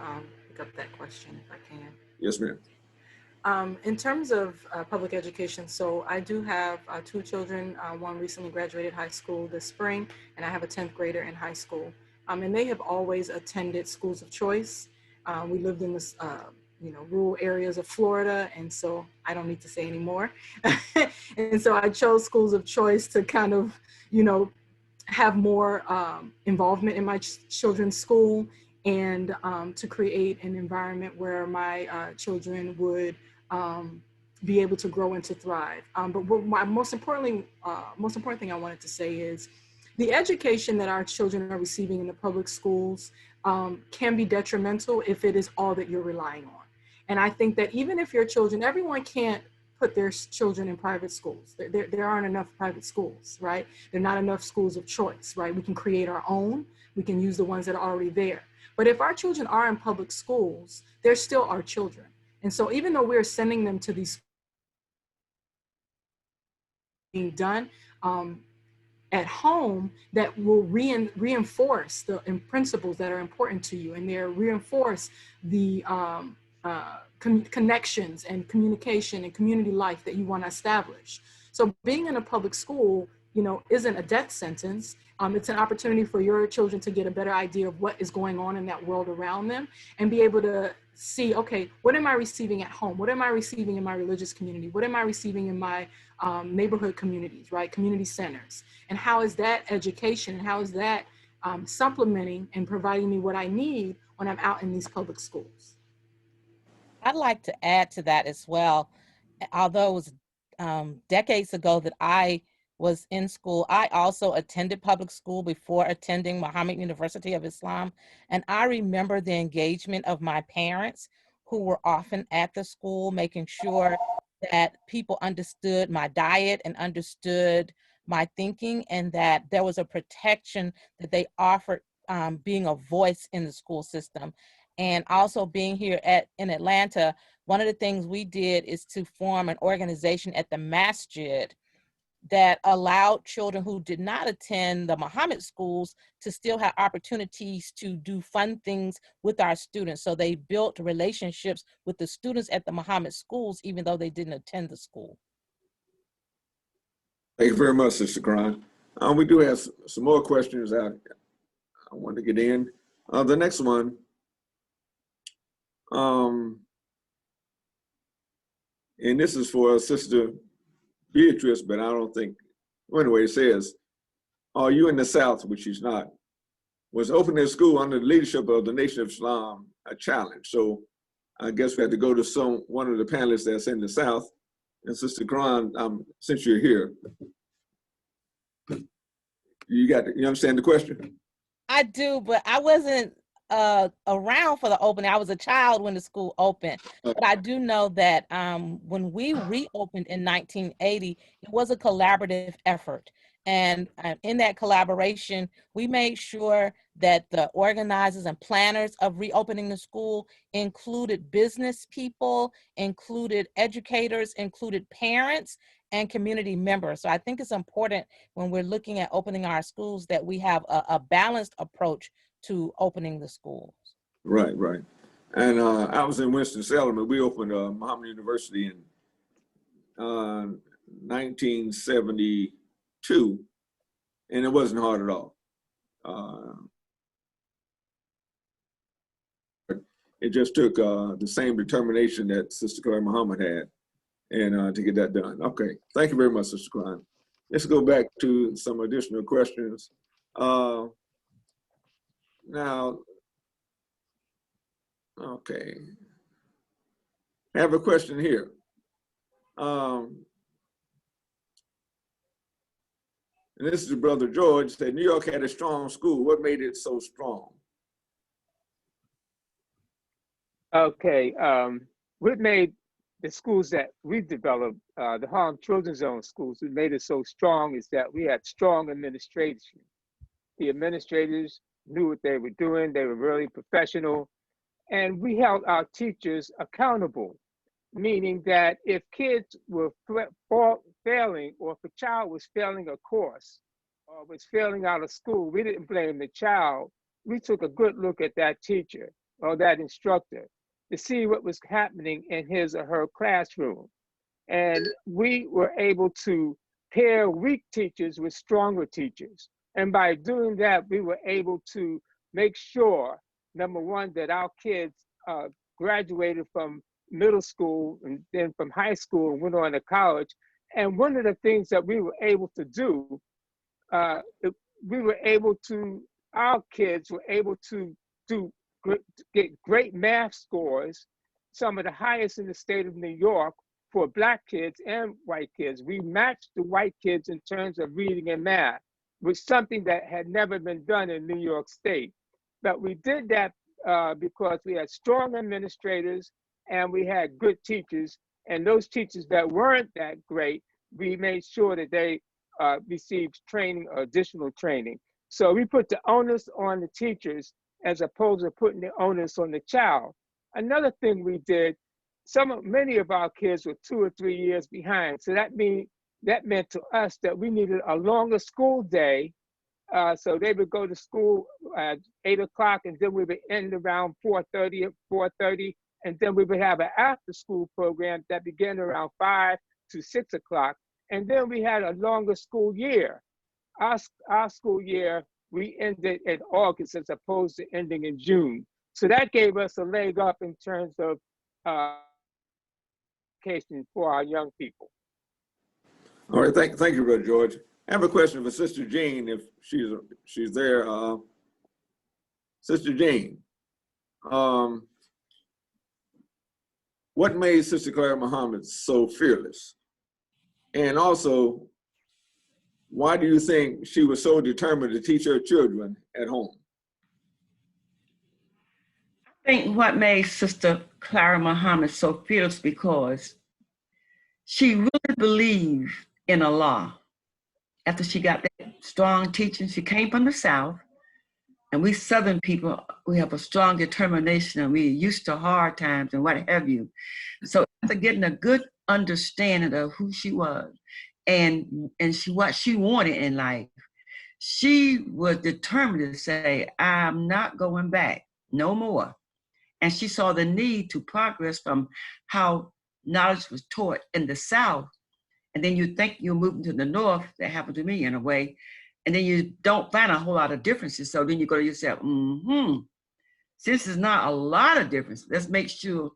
pick up that question if I can. Yes, ma'am. In terms of public education, so I do have two children. One recently graduated high school this spring, and I have a 10th grader in high school. And they have always attended schools of choice. We lived in this, rural areas of Florida, and so I don't need to say anymore. And so I chose schools of choice to kind of, have more involvement in my children's school and to create an environment where my children would be able to grow and to thrive. But what my most important thing I wanted to say is the education that our children are receiving in the public schools can be detrimental if it is all that you're relying on. And I think that even if your children, everyone can't put their children in private schools. There aren't enough private schools, right? There are not enough schools of choice, right? We can create our own. We can use the ones that are already there. But if our children are in public schools, they're still our children. And so even though we're sending them to these being done at home that will reinforce the principles that are important to you, and they reinforce the connections and communication and community life that you want to establish. So being in a public school, isn't a death sentence. It's an opportunity for your children to get a better idea of what is going on in that world around them and be able to see, okay, what am I receiving at home? What am I receiving in my religious community? What am I receiving in my neighborhood communities, right? Community centers. And how is that education? How is that supplementing and providing me what I need when I'm out in these public schools? I'd like to add to that as well. Although it was decades ago that I was in school, I also attended public school before attending Mohamed University of Islam. And I remember the engagement of my parents who were often at the school, making sure that people understood my diet and understood my thinking, and that there was a protection that they offered being a voice in the school system. And also being here in Atlanta, one of the things we did is to form an organization at the masjid that allowed children who did not attend the Mohammed schools to still have opportunities to do fun things with our students. So they built relationships with the students at the Mohammed schools, even though they didn't attend the school. Thank you very much, Sister Clara. We do have some more questions I want to get in. The next one, and this is for Sister Beatrice, but I don't think, well, anyway, it says, are you in the South, which she's not, was opening a school under the leadership of the Nation of Islam a challenge? So I guess we have to go to one of the panelists that's in the South. And Sister Qur'an, since you're here, you understand the question? I do, but I wasn't around for the opening. I was a child when the school opened, but I do know that when we reopened in 1980, it was a collaborative effort. And in that collaboration, we made sure that the organizers and planners of reopening the school included business people, included educators, included parents, and community members. So I think it's important when we're looking at opening our schools that we have a balanced approach to opening the schools. Right, right. And I was in Winston-Salem, and we opened Mohammed University in 1972, and it wasn't hard at all. It just took the same determination that Sister Clara Mohamed had, and to get that done. Okay, thank you very much, Sister Clara. Let's go back to some additional questions. Now, okay, I have a question here. And this is Brother George, said New York had a strong school. What made it so strong? Okay, what made the schools that we developed, the Harlem Children's Zone schools, what made it so strong is that we had strong administration. The administrators knew what they were doing. They were really professional. And we held our teachers accountable, meaning that if kids were failing, or if a child was failing a course or was failing out of school, we didn't blame the child. We took a good look at that teacher or that instructor to see what was happening in his or her classroom. And we were able to pair weak teachers with stronger teachers. And by doing that, we were able to make sure, number one, that our kids graduated from middle school and then from high school and went on to college. And one of the things that we were able to do, our kids were able to get great math scores, some of the highest in the state of New York for Black kids and white kids. We matched the white kids in terms of reading and math, which is something that had never been done in New York State. But we did that because we had strong administrators and we had good teachers. And those teachers that weren't that great, we made sure that they received training or additional training. So we put the onus on the teachers as opposed to putting the onus on the child. Another thing we did, many of our kids were 2 or 3 years behind. So that meant to us that we needed a longer school day. So they would go to school at 8 o'clock, and then we would end around 4:30, and then we would have an after school program that began around 5 to 6 o'clock. And then we had a longer school year. Our school year, we ended in August as opposed to ending in June. So that gave us a leg up in terms of education for our young people. All right, thank you, Brother George. I have a question for Sister Jean, if she's there. Sister Jean, what made Sister Clara Mohamed so fearless? And also, why do you think she was so determined to teach her children at home? I think what made Sister Clara Mohamed so fearless because she really believed in Allah. After she got that strong teaching, she came from the South, and we Southern people, we have a strong determination, and we're used to hard times and what have you. So after getting a good understanding of who she was and what she wanted in life. She was determined to say, I'm not going back no more. And she saw the need to progress from how knowledge was taught in the South. And then you think you're moving to the North. That happened to me in a way. And then you don't find a whole lot of differences. So then you go to yourself, since there's not a lot of difference, let's make sure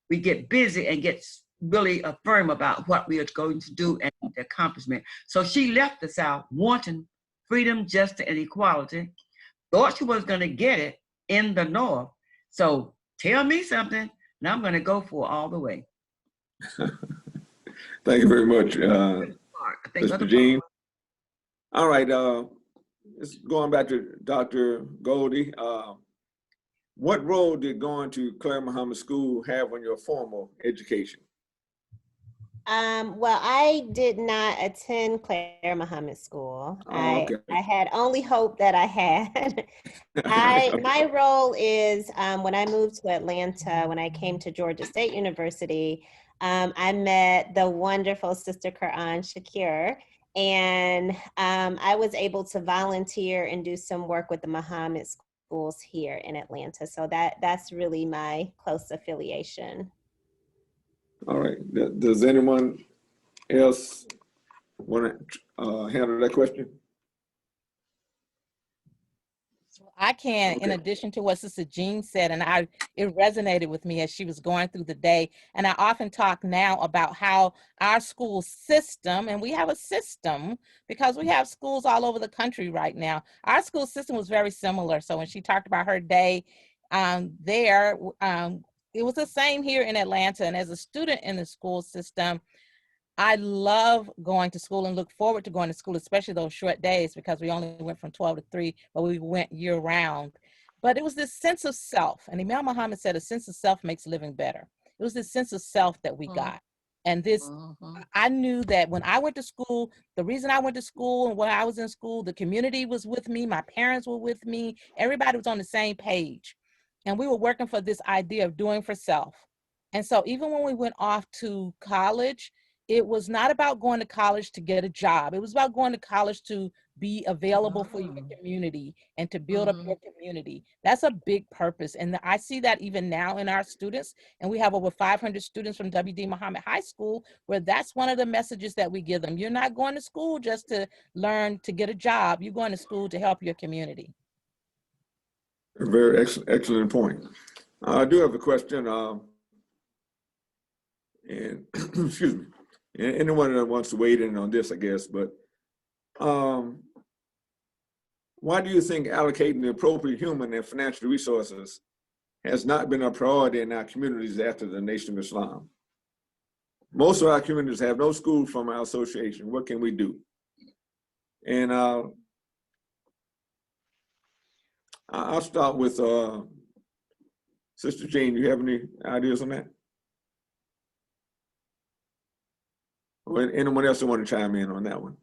we get busy and get really firm about what we are going to do and the accomplishment. So she left the South wanting freedom, justice, and equality, thought she was going to get it in the North. So tell me something, and I'm going to go for it all the way. Thank you very much, Mr. Jean. All right, going back to Dr. Goldie. What role did going to Clara Muhammad School have on your formal education? Well, I did not attend Clara Muhammad School. I had only hope that I had. My role is when I moved to Atlanta, when I came to Georgia State University, I met the wonderful Sister Qur'an, Shakir, and I was able to volunteer and do some work with the Muhammad schools here in Atlanta. So that's really my close affiliation. All right. Does anyone else want to handle that question? I can, in addition to what Sister Jean said, and it resonated with me as she was going through the day. And I often talk now about how our school system, and we have a system because we have schools all over the country right now. Our school system was very similar. So when she talked about her day there, it was the same here in Atlanta. And as a student in the school system, I love going to school and look forward to going to school, especially those short days, because we only went from 12 to 3, but we went year round. But it was this sense of self. And Imam Mohamed said, a sense of self makes living better. It was this sense of self that we got. And this, I knew that when I went to school, the reason I went to school and when I was in school, the community was with me, my parents were with me, everybody was on the same page. And we were working for this idea of doing for self. And so even when we went off to college, it was not about going to college to get a job. It was about going to college to be available for your community and to build up your community. That's a big purpose. And I see that even now in our students. And we have over 500 students from W.D. Muhammad High School, where that's one of the messages that we give them. You're not going to school just to learn to get a job. You're going to school to help your community. A very excellent point. I do have a question. And excuse me. Anyone that wants to weigh in on this, I guess, but why do you think allocating the appropriate human and financial resources has not been a priority in our communities after the Nation of Islam? Most of our communities have no school from our association. What can we do? And I'll start with Sister Jean. Do you have any ideas on that? Or anyone else who want to chime in on that one?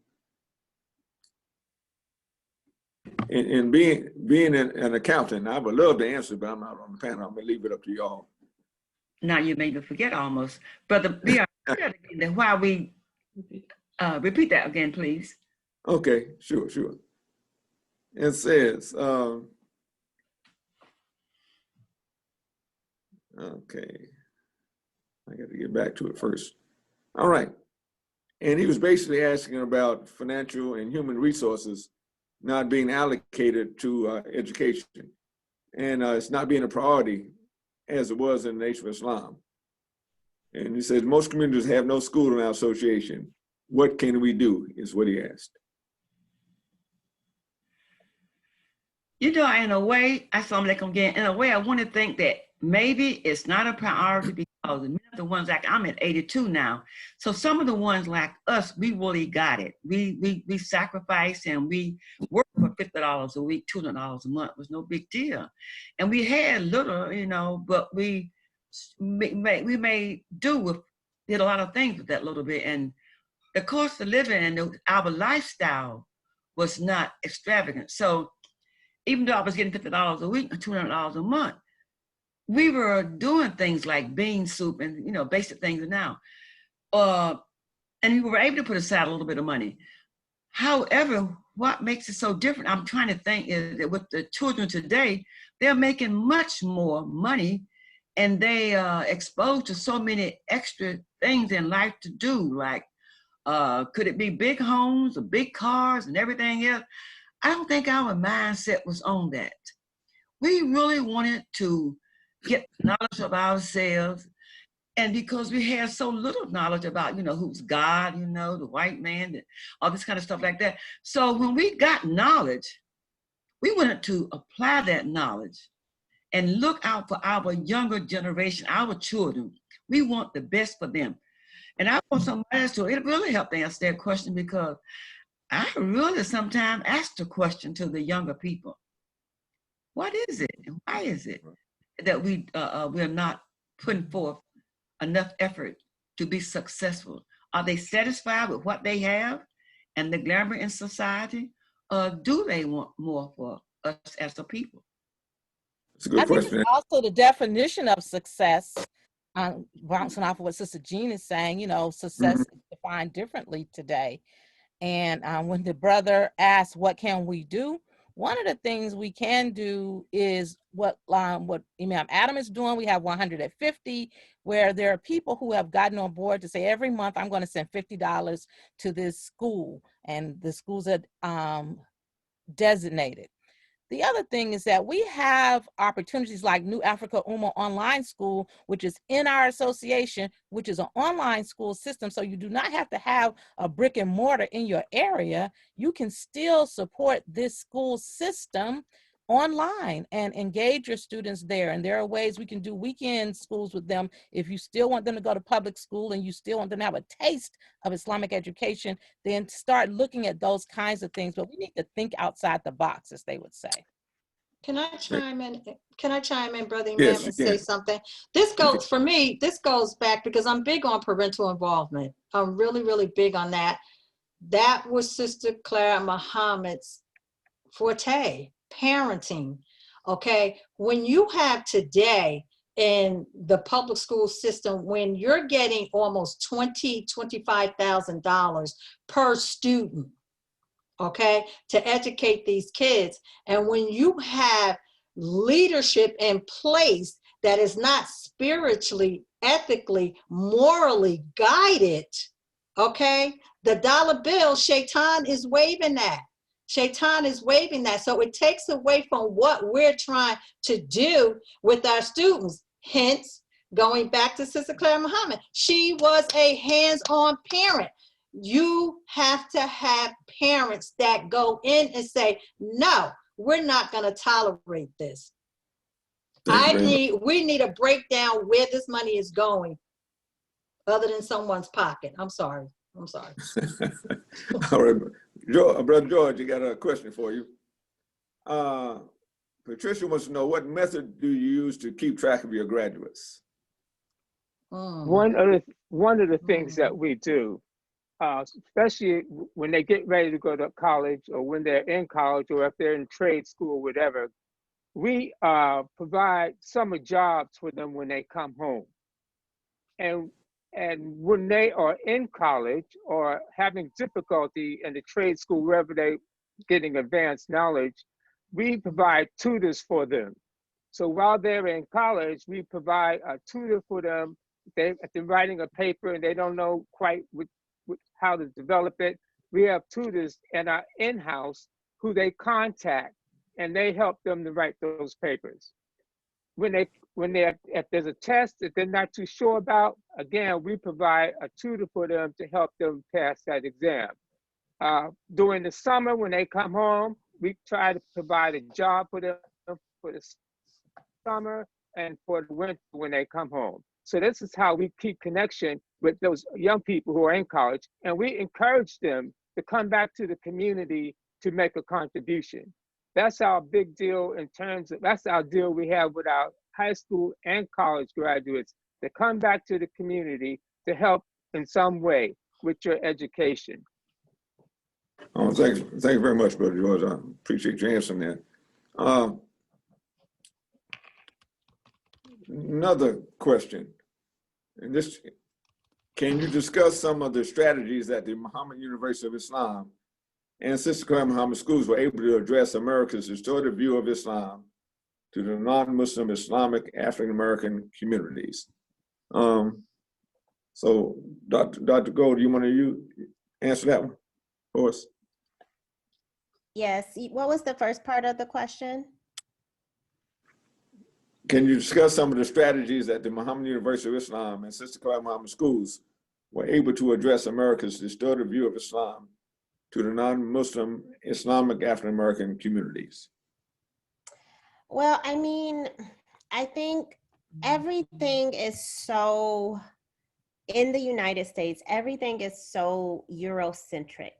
And being an accountant, I would love to answer, but I'm not on the panel. I'm gonna leave it up to y'all. Now you made me forget almost. Brother Beyah, why we repeat that again, please. Okay, sure. It says, okay, I got to get back to it first. All right. And he was basically asking about financial and human resources not being allocated to education. And it's not being a priority as it was in the Nation of Islam. And he says, most communities have no school in our association. What can we do, is what he asked. You know, in a way, in a way, I want to think that maybe it's not a priority because many of the ones like I'm at 82 now. So some of the ones like us, we really got it. We sacrifice and we work for $50 a week, $200 a month was no big deal. And we had little, you know, but we made do with, did a lot of things with that little bit. And the cost of living and our lifestyle was not extravagant. So even though I was getting $50 a week or $200 a month, we were doing things like bean soup and, you know, basic things now. and we were able to put aside a little bit of money. However, what makes it so different, I'm trying to think, is that with the children today, they're making much more money, and they are exposed to so many extra things in life to do, like could it be big homes or big cars and everything else? I don't think our mindset was on that. We really wanted to get knowledge of ourselves, and because we had so little knowledge about, who's God, the white man, all this kind of stuff like that. So when we got knowledge, we wanted to apply that knowledge and look out for our younger generation, our children. We want the best for them. And I want somebody else to, it really helped answer that question, because I really sometimes ask the question to the younger people: what is it and why is it that we're not putting forth enough effort to be successful? Are they satisfied with what they have and the glamour in society? Or do they want more for us as a people? That's a good question. I think it's also the definition of success, bouncing off of what Sister Jean is saying. Success is defined differently today. And when the brother asked, what can we do? One of the things we can do is what Imam Adam is doing. We have 150, where there are people who have gotten on board to say, every month I'm going to send $50 to this school, and the schools are designated. The other thing is that we have opportunities like New Africa Ummah Online School, which is in our association, which is an online school system. So you do not have to have a brick and mortar in your area. You can still support this school system online and engage your students there. And there are ways we can do weekend schools with them. If you still want them to go to public school and you still want them to have a taste of Islamic education, then start looking at those kinds of things. But we need to think outside the box, as they would say. Can I chime in? Can I chime in, Brother Imam, Yes, and say something? This goes, for me, this goes back because I'm big on parental involvement. I'm really, really big on that. That was Sister Clara Mohamed's forte, parenting. Okay, when you have today in the public school system, when you're getting almost $25,000 per student, okay, to educate these kids, and when you have leadership in place that is not spiritually, ethically, morally guided, okay, the dollar bill, Shaitan is waving that. Shaitan is waving that. So it takes away from what we're trying to do with our students. Hence, going back to Sister Clara Mohamed, she was a hands-on parent. You have to have parents that go in and say, no, we're not going to tolerate this. We need a breakdown where this money is going other than someone's pocket. I'm sorry. All right, Brother George, you got a question for you. Patricia wants to know, what method do you use to keep track of your graduates? One of the things that we do, especially when they get ready to go to college, or when they're in college, or if they're in trade school, whatever, we provide summer jobs for them when they come home. And when they are in college or having difficulty in the trade school, wherever they're getting advanced knowledge, we provide tutors for them. So while they're in college, we provide a tutor for them. If they're writing a paper and they don't know quite how to develop it, we have tutors in our in-house who they contact, and they help them to write those papers. If there's a test that they're not too sure about, again, we provide a tutor for them to help them pass that exam. During the summer, when they come home, we try to provide a job for them for the summer and for the winter when they come home. So this is how we keep connection with those young people who are in college, and we encourage them to come back to the community to make a contribution. That's our big deal that's our deal we have with our high school and college graduates, to come back to the community to help in some way with your education. Oh, thank you very much, Brother George. I appreciate you answering that. Another question, and this Can you discuss some of the strategies that the Muhammad University of Islam and Sister Clara Muhammad schools were able to address America's distorted view of Islam to the non-Muslim Islamic African-American communities? So Dr. Gold, do you want to answer that one for us? Yes, what was the first part of the question? Can you discuss some of the strategies that the Muhammad University of Islam and Sister Clara Muhammad schools were able to address America's distorted view of Islam to the non-Muslim Islamic African-American communities? Well, I mean, I think everything is so, in the United States, everything is so Eurocentric.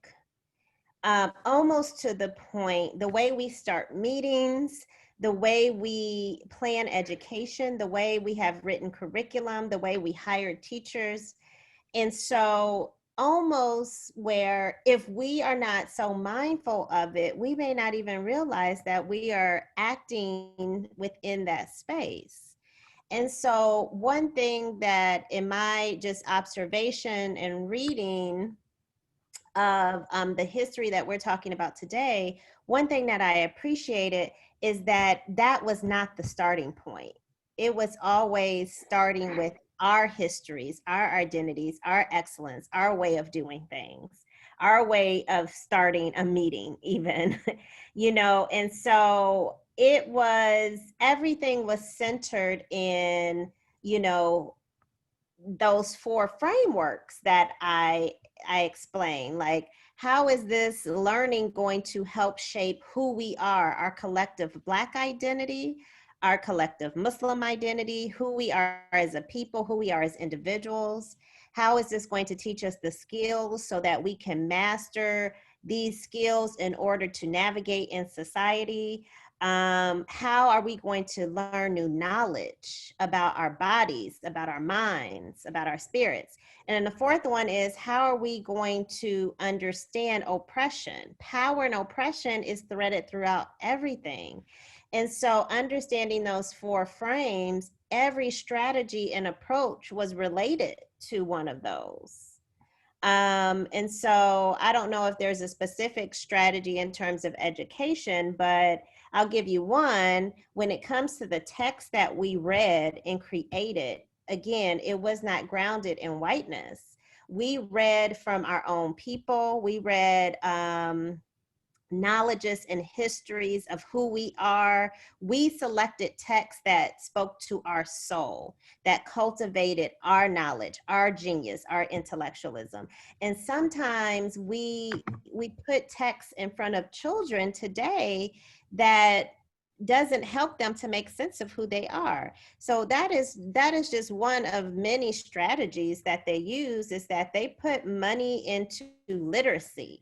Almost to the point, the way we start meetings, the way we plan education, the way we have written curriculum, the way we hire teachers. And so almost where if we are not so mindful of it, we may not even realize that we are acting within that space. And so one thing that in my just observation and reading of the history that we're talking about today, one thing that I appreciated is that that was not the starting point. It was always starting with our histories, our identities, our excellence, our way of doing things, our way of starting a meeting even, you know, and so it was, everything was centered in, you know, those four frameworks that I explained, like, how is this learning going to help shape who we are, our collective Black identity, our collective Muslim identity, who we are as a people, who we are as individuals? How is this going to teach us the skills so that we can master these skills in order to navigate in society? How are we going to learn new knowledge about our bodies, about our minds, about our spirits? And then the fourth one is, how are we going to understand oppression? Power and oppression is threaded throughout everything. And so understanding those four frames, every strategy and approach was related to one of those. And so I don't know if there's a specific strategy in terms of education, but I'll give you one. When it comes to the text that we read and created, again, it was not grounded in whiteness. We read from our own people. We read knowledges and histories of who we are. We selected texts that spoke to our soul, that cultivated our knowledge, our genius, our intellectualism. And sometimes we put texts in front of children today that doesn't help them to make sense of who they are. So that is just one of many strategies that they use, is that they put money into literacy.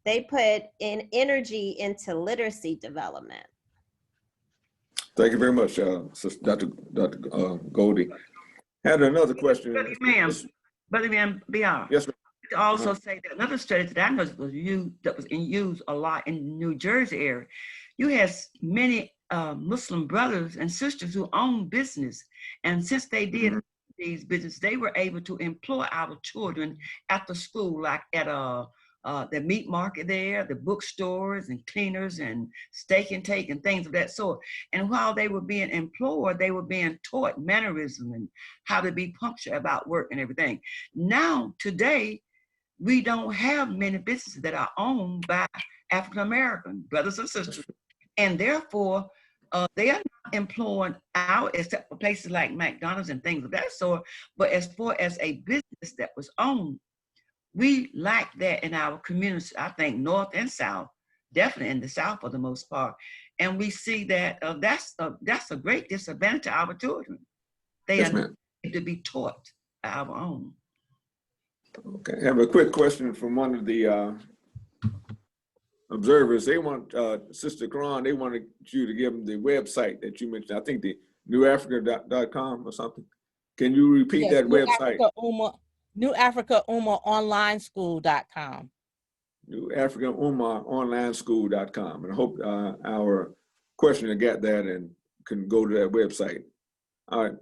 They put in energy into literacy development. Thank you very much, Sister Dr. Goldie. Had another question. Brother Ma'am, Beyah. Yes, ma'am. To also say that another strategy that I know was in use a lot in the New Jersey area. You had many Muslim brothers and sisters who own business, and since they did these businesses, they were able to employ our children after school, like at the meat market there, the bookstores and cleaners and steak and take and things of that sort. And while they were being employed, they were being taught mannerism and how to be punctual about work and everything. Now, today, we don't have many businesses that are owned by African-American brothers and sisters. And therefore, they are not employed out, except for places like McDonald's and things of that sort. But as far as a business that was owned, we lack that in our community. I think North and South, definitely in the South for the most part. And we see that that's a great disadvantage to our children. They are not to be taught our own. Okay, I have a quick question from one of the observers. They want, Sister Qur'an, they wanted you to give them the website that you mentioned. I think the newafrica.com or something. Can you repeat that website? NewAfricaUmmahOnlineSchool.com. NewAfricaUmmahOnlineSchool.com. And I hope our questioner got that and can go to that website. All right.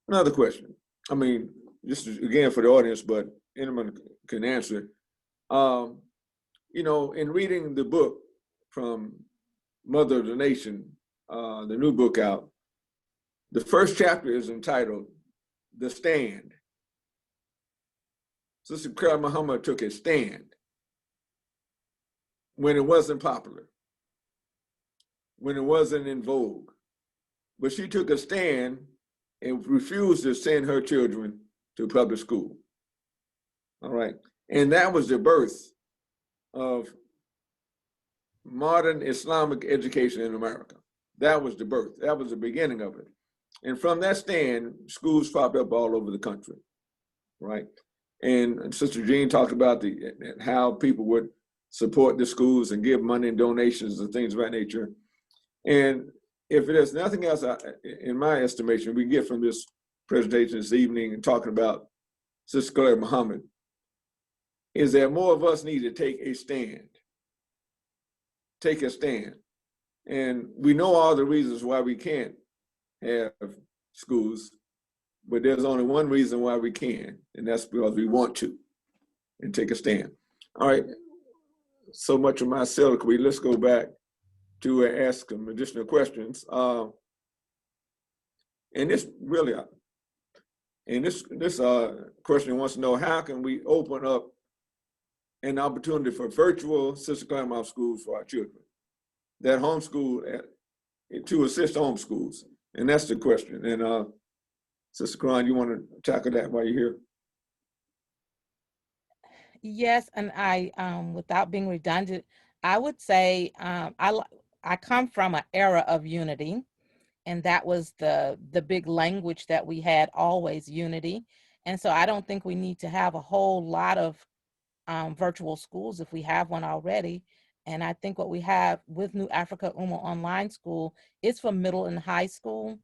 Another question. I mean, this is again for the audience, but anyone can answer. You know, in reading the book from Mother of the Nation, the new book out, the first chapter is entitled The Stand. Sister Clara Muhammad took a stand when it wasn't popular, when it wasn't in vogue. But she took a stand and refused to send her children to public school. All right. And that was the birth of modern Islamic education in America. That was the birth. That was the beginning of it. And from that stand, schools popped up all over the country, right? And Sister Jean talked about how people would support the schools and give money and donations and things of that nature. And if there's nothing else, in my estimation, we get from this presentation this evening and talking about Sister Clara Muhammad, is that more of us need to take a stand. Take a stand. And we know all the reasons why we can't have schools, but there's only one reason why we can, and that's because we want to and take a stand. All right, so much of my soliloquy. Let's go back to ask some additional questions. And this really, and this question wants to know, how can we open up an opportunity for virtual Sister Clara Muhammad schools for our children that homeschool to assist homeschools? And that's the question. And Sister Qur'an, you want to tackle that while you're here? Yes, and I, without being redundant, I would say I come from an era of unity, and that was the big language that we had always, unity. And so I don't think we need to have a whole lot of virtual schools if we have one already. And I think what we have with New Africa Ummah Online School is for middle and high school.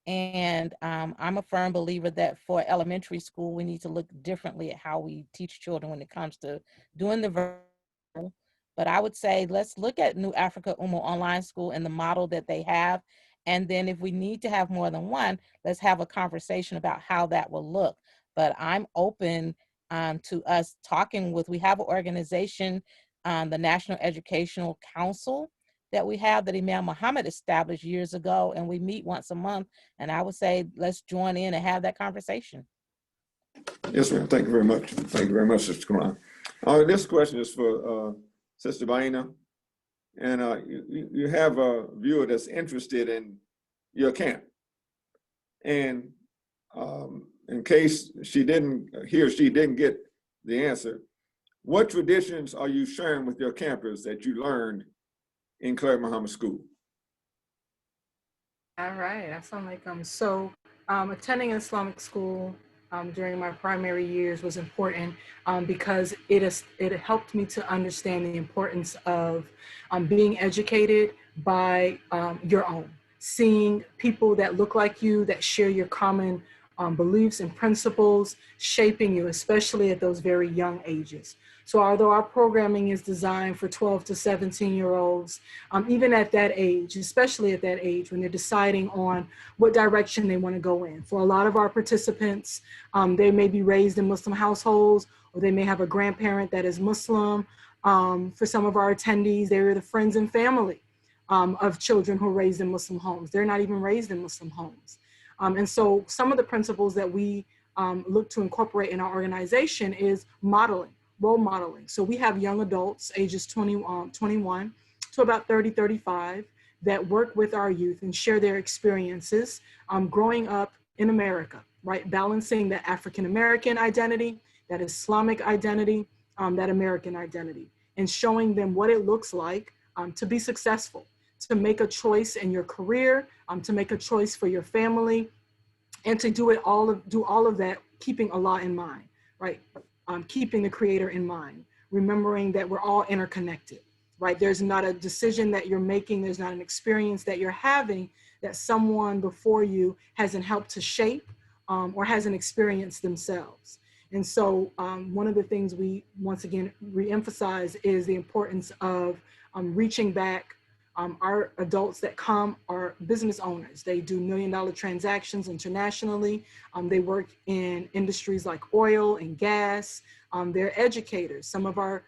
And I'm a firm believer that for elementary school, we need to look differently at how we teach children when it comes to doing the virtual. But I would say, let's look at New Africa Ummah Online School and the model that they have. And then if we need to have more than one, let's have a conversation about how that will look. But I'm open to us talking with, we have an organization, the National Educational Council, that we have that Imam Mohamed established years ago, and we meet once a month. And I would say, let's join in and have that conversation. Yes, ma'am. Thank you very much. Thank you very much, Sister Qur'an. This question is for Sister Baiyina. And you have a viewer that's interested in your camp. And in case he or she didn't get the answer, what traditions are you sharing with your campers that you learned in Clara Muhammad School? All right, that sounds like attending an Islamic school during my primary years was important because it helped me to understand the importance of being educated by your own, seeing people that look like you, that share your common beliefs and principles, shaping you, especially at those very young ages. So although our programming is designed for 12 to 17-year-olds, even at that age, especially at that age, when they're deciding on what direction they want to go in. For a lot of our participants, they may be raised in Muslim households, or they may have a grandparent that is Muslim. For some of our attendees, they're the friends and family of children who are raised in Muslim homes. They're not even raised in Muslim homes. And so some of the principles that we look to incorporate in our organization is modeling. Role modeling. So we have young adults ages 21 to about 30, 35 that work with our youth and share their experiences growing up in America, right? Balancing that African-American identity, that Islamic identity, that American identity, and showing them what it looks like to be successful, to make a choice in your career, to make a choice for your family, and to do all of that, keeping Allah in mind, right? Keeping the Creator in mind, remembering that we're all interconnected, right? There's not a decision that you're making, there's not an experience that you're having that someone before you hasn't helped to shape or hasn't experienced themselves. And so one of the things we, once again, reemphasize is the importance of reaching back Our adults that come are business owners. They do million-dollar transactions internationally. They work in industries like oil and gas. They're educators. Some of our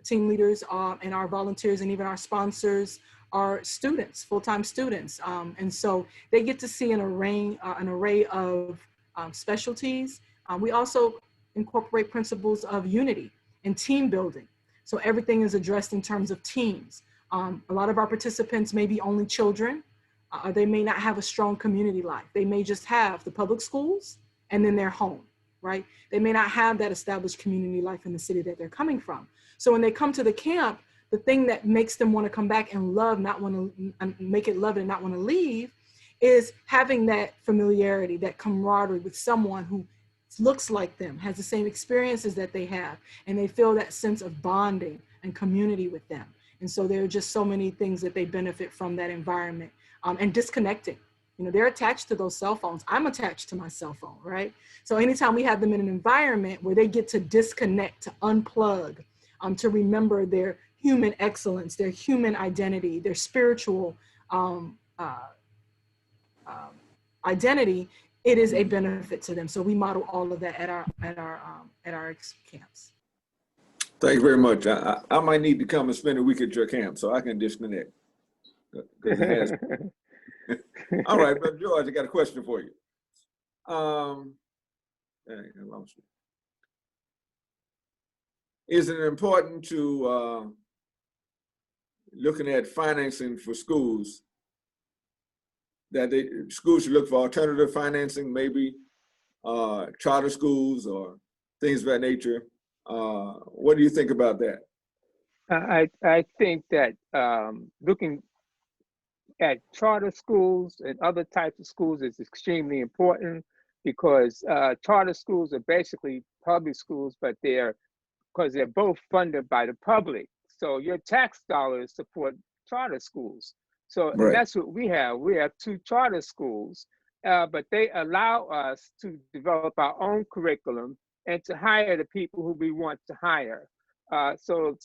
team leaders and our volunteers and even our sponsors are students, full-time students. And so they get to see an array of specialties. We also incorporate principles of unity and team building. So everything is addressed in terms of teams. A lot of our participants may be only children. They may not have a strong community life. They may just have the public schools and then their home, right? They may not have that established community life in the city that they're coming from. So when they come to the camp, the thing that makes them want to come back and love, not want to make it love and not want to leave, is having that familiarity, that camaraderie with someone who looks like them, has the same experiences that they have, and they feel that sense of bonding and community with them. And so there are just so many things that they benefit from that environment, and disconnecting. You know, they're attached to those cell phones. I'm attached to my cell phone, right? So anytime we have them in an environment where they get to disconnect, to unplug, to remember their human excellence, their human identity, their spiritual identity, it is a benefit to them. So we model all of that at our camps. Thank you very much. I might need to come and spend a week at your camp so I can disconnect. All right, Brother George, I got a question for you. Is it important to looking at financing for schools, that schools should look for alternative financing, maybe charter schools or things of that nature? What do you think about that? I think that looking at charter schools and other types of schools is extremely important, because charter schools are basically public schools, but they're both funded by the public. So your tax dollars support charter schools. So Right. And that's what we have. We have 2 charter schools, but they allow us to develop our own curriculum and to hire the people who we want to hire. So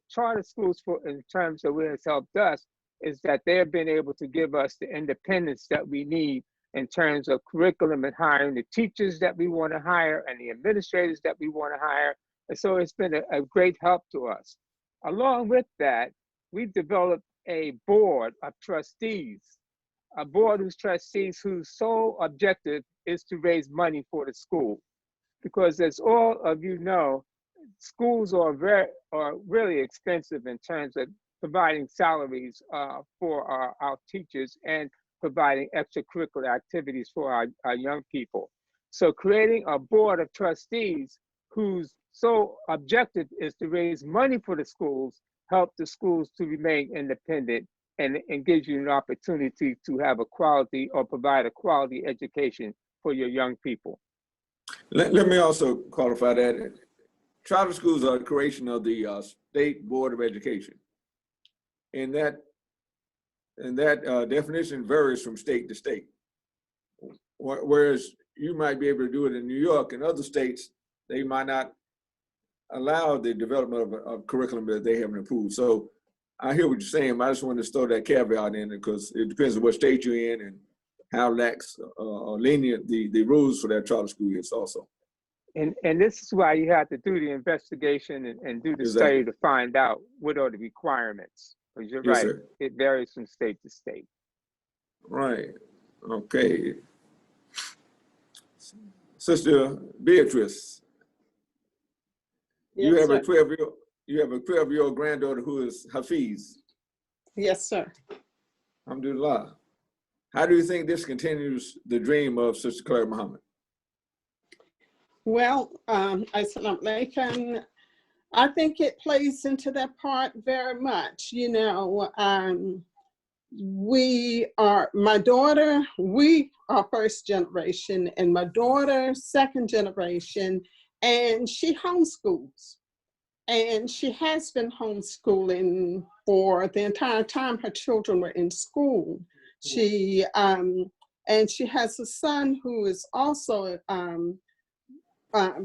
charter schools, in terms of where it's helped us, is that they have been able to give us the independence that we need in terms of curriculum and hiring the teachers that we want to hire and the administrators that we want to hire. And so it's been a great help to us. Along with that, we've developed a board of trustees, a board of trustees whose sole objective is to raise money for the school. Because as all of you know, schools are really expensive in terms of providing salaries for our teachers and providing extracurricular activities for our young people. So creating a board of trustees whose sole objective is to raise money for the schools, help the schools to remain independent, and gives you an opportunity to have a quality or provide a quality education for your young people. Let me also qualify that. Charter schools are a creation of the State Board of Education. And that definition varies from state to state. Whereas you might be able to do it in New York and other states, they might not allow the development of curriculum that they haven't approved. So I hear what you're saying, but I just wanted to throw that caveat in, because it depends on what state you're in and how lax or lenient the rules for that charter school is also. And this is why you have to do the investigation and do the study to find out what are the requirements. Because you're right, sir. It varies from state to state. Right. Okay. Sister Beatrice, yes, you have a 12-year-old granddaughter who is Hafiz. Yes, sir. Alhamdulillah. How do you think this continues the dream of Sister Clara Mohamed? Well, Assalamu alaikum. I think it plays into that part very much. You know, we are first generation, and my daughter, second generation, and she homeschools. And she has been homeschooling for the entire time her children were in school. She has a son who is also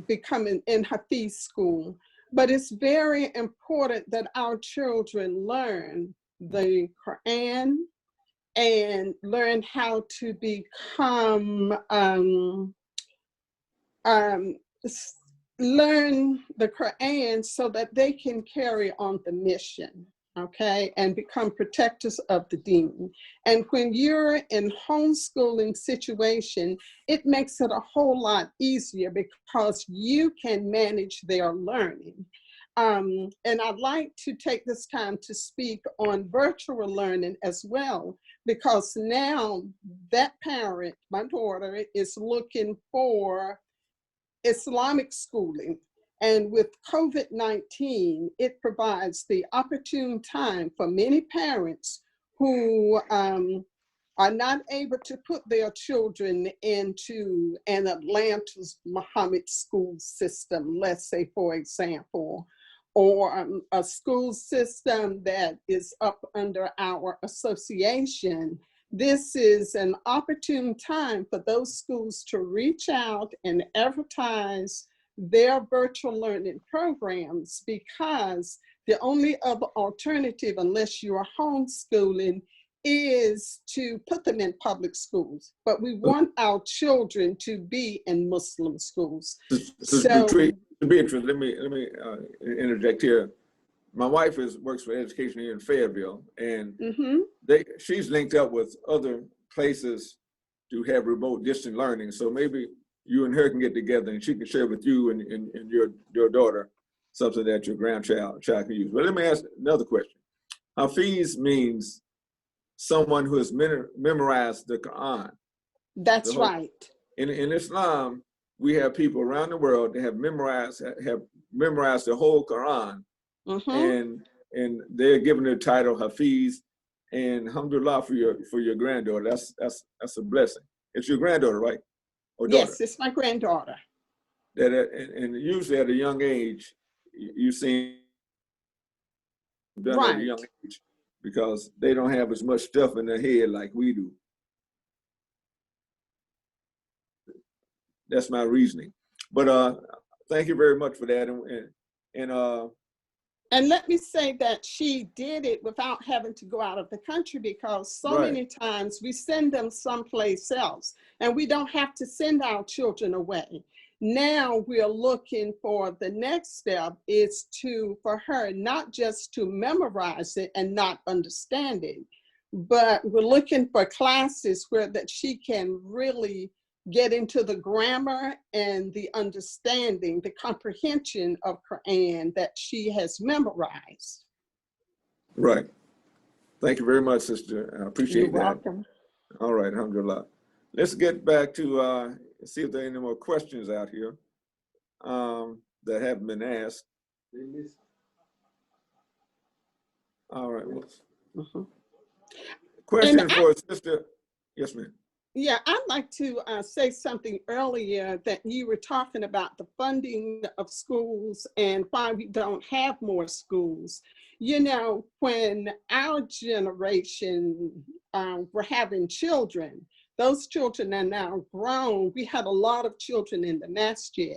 becoming in Hafiz school. But it's very important that our children learn the Qur'an and learn how to become, learn the Qur'an so that they can carry on the mission, okay, and become protectors of the deen. And when you're in homeschooling situation, it makes it a whole lot easier because you can manage their learning. And I'd like to take this time to speak on virtual learning as well, because now that parent, my daughter, is looking for Islamic schooling. And with COVID-19, it provides the opportune time for many parents who are not able to put their children into an Atlanta's Mohamed school system, let's say, for example, or a school system that is up under our association. This is an opportune time for those schools to reach out and advertise their virtual learning programs, because the only other alternative, unless you are homeschooling, is to put them in public schools. But we want our children to be in Muslim schools. So, Beatrice, let me interject here. My wife works for education here in Fayetteville, and she's linked up with other places to have remote distant learning. So maybe you and her can get together and she can share with you and your daughter something that your grandchild can use. But let me ask another question. Hafiz means someone who has memorized the Qur'an. That's right. In Islam, we have people around the world that have memorized the whole Qur'an, and they're given the title Hafiz. And alhamdulillah for your granddaughter. That's a blessing. It's your granddaughter, right? Or daughter? Yes, it's my granddaughter. And usually at a young age, you see done at a young age, because they don't have as much stuff in their head like we do. That's my reasoning. But thank you very much for that. And let me say that she did it without having to go out of the country, because so many times we send them someplace else and we don't have to send our children away. Now we're looking for the next step is for her not just to memorize it and not understand it, but we're looking for classes where that she can really get into the grammar and the understanding, the comprehension of Qur'an that she has memorized. Right. Thank you very much, sister. I appreciate that. You're welcome. All right, alhamdulillah. Let's get back to see if there are any more questions out here that haven't been asked. All right. Question for sister. Yes, ma'am. Yeah, I'd like to say something earlier that you were talking about the funding of schools and why we don't have more schools. You know, when our generation were having children, those children are now grown. We had a lot of children in the masjid.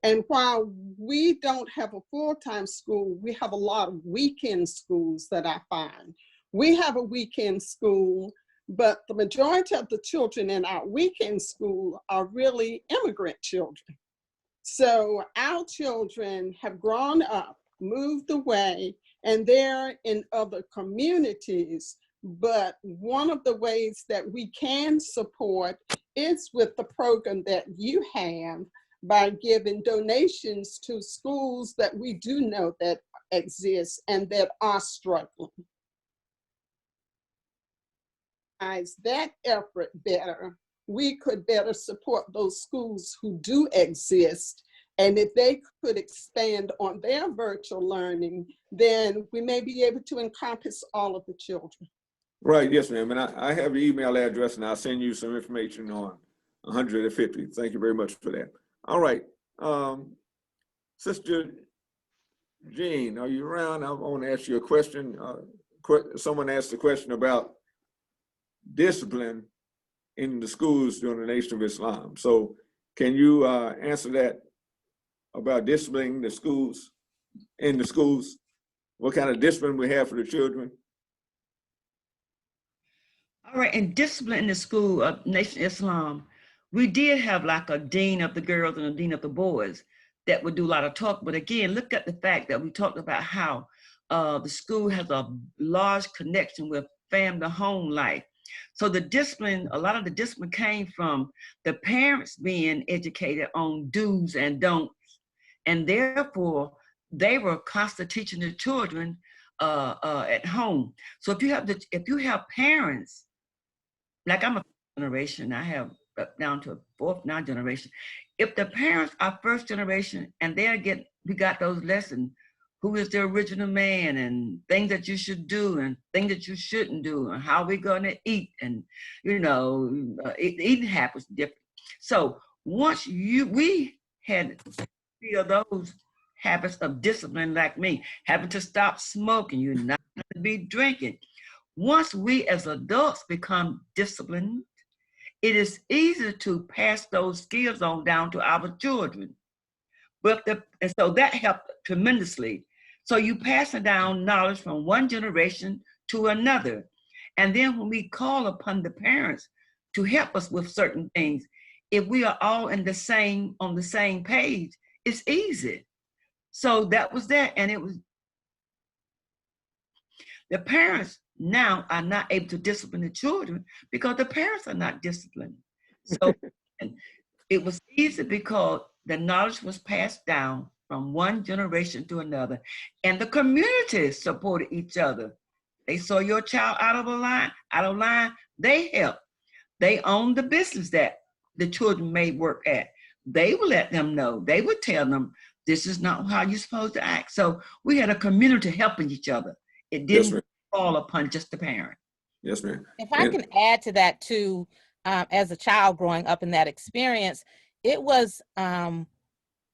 And while we don't have a full-time school, we have a lot of weekend schools that I find. We have a weekend school, but the majority of the children in our weekend school are really immigrant children. So our children have grown up, moved away, and they're in other communities. But one of the ways that we can support is with the program that you have by giving donations to schools that we do know that exist and that are struggling. That effort better, we could better support those schools who do exist. And if they could expand on their virtual learning, then we may be able to encompass all of the children. Right, yes, ma'am. And I have your email address, and I'll send you some information on 150. Thank you very much for that. All right. Sister Jean, are you around? I want to ask you a question. Someone asked a question about discipline in the schools during the Nation of Islam. So can you answer that about disciplining the schools, in the schools? What kind of discipline we have for the children? All right, and discipline in the school of Nation Islam, we did have like a dean of the girls and a dean of the boys that would do a lot of talk. But again, look at the fact that we talked about how the school has a large connection with family home life. So the discipline, a lot of the discipline came from the parents being educated on do's and don'ts. And therefore, they were constantly teaching the children at home. So if you have parents, like I'm a generation, I have down to a fourth, now generation. If the parents are first generation and we got those lessons, who is the original man and things that you should do and things that you shouldn't do and how we're gonna eat and, eating habits different. So once we had feel those habits of discipline like me, having to stop smoking, you're not gonna be drinking. Once we as adults become disciplined, it is easier to pass those skills on down to our children. And so that helped tremendously. So you passing down knowledge from one generation to another. And then when we call upon the parents to help us with certain things, if we are all on the same page, it's easy. So that was that. And it was, the parents now are not able to discipline the children because the parents are not disciplined. So it was easy because the knowledge was passed down from one generation to another, and the community supported each other. They saw your child out of line, they helped. They owned the business that the children may work at. They would let them know. They would tell them, this is not how you're supposed to act. So we had a community helping each other. It didn't fall upon just the parent. Yes, ma'am. If I can add to that too, as a child growing up in that experience, it was an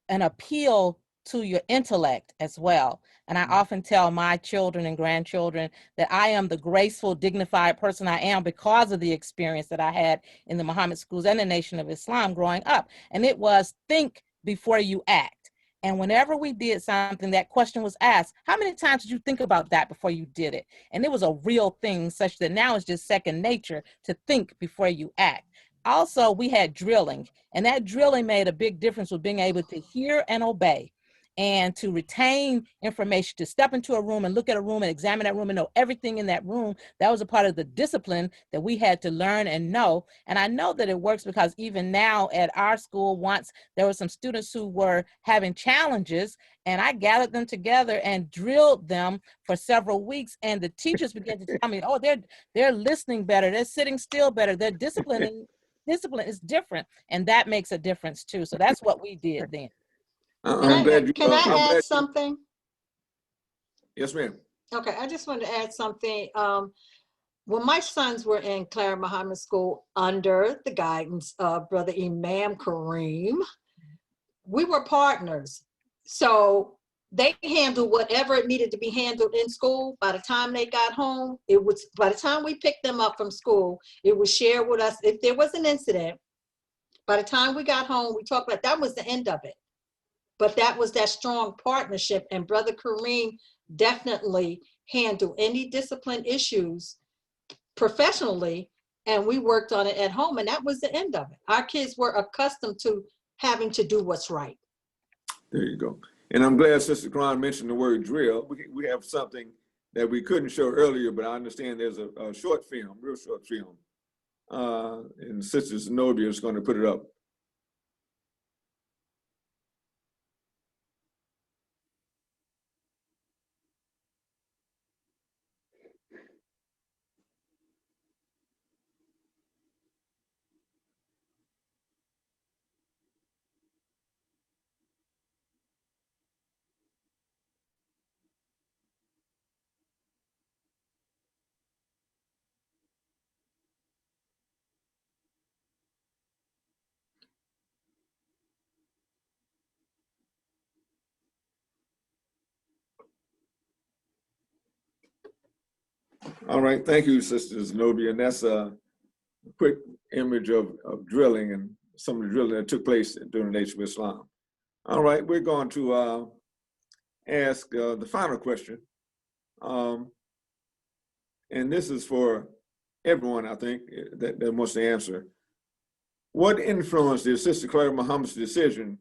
appeal to your intellect as well. And I often tell my children and grandchildren that I am the graceful, dignified person I am because of the experience that I had in the Mohammed schools and the Nation of Islam growing up. And it was think before you act. And whenever we did something, that question was asked, how many times did you think about that before you did it? And it was a real thing, such that now it's just second nature to think before you act. Also, we had drilling, and that drilling made a big difference with being able to hear and obey and to retain information, to step into a room and look at a room and examine that room and know everything in that room. That was a part of the discipline that we had to learn and know. And I know that it works because even now at our school, once there were some students who were having challenges, and I gathered them together and drilled them for several weeks. And the teachers began to tell me, oh, they're listening better, they're sitting still better, they're disciplining. Discipline is different, and that makes a difference too. So that's what we did then. Can I add something? Yes, ma'am. Okay, I just wanted to add something. When my sons were in Clara Muhammad School under the guidance of Brother Imam Kareem, we were partners. So they handled whatever it needed to be handled in school. By the time they got home, by the time we picked them up from school, it was shared with us. If there was an incident, by the time we got home, we talked about that was the end of it. But that was that strong partnership, and Brother Kareem definitely handled any discipline issues professionally, and we worked on it at home, and that was the end of it. Our kids were accustomed to having to do what's right. There you go. And I'm glad Sister Qur'an mentioned the word drill. We have something that we couldn't show earlier, but I understand there's a short film, real short film. And Sister Zenobia is going to put it up. All right, thank you, Sister Zenobia. And that's a quick image of drilling and some of the drilling that took place during the Nation of Islam. All right, we're going to ask the final question. And this is for everyone, I think, that wants to answer. What influence did Sister Clara Muhammad's decision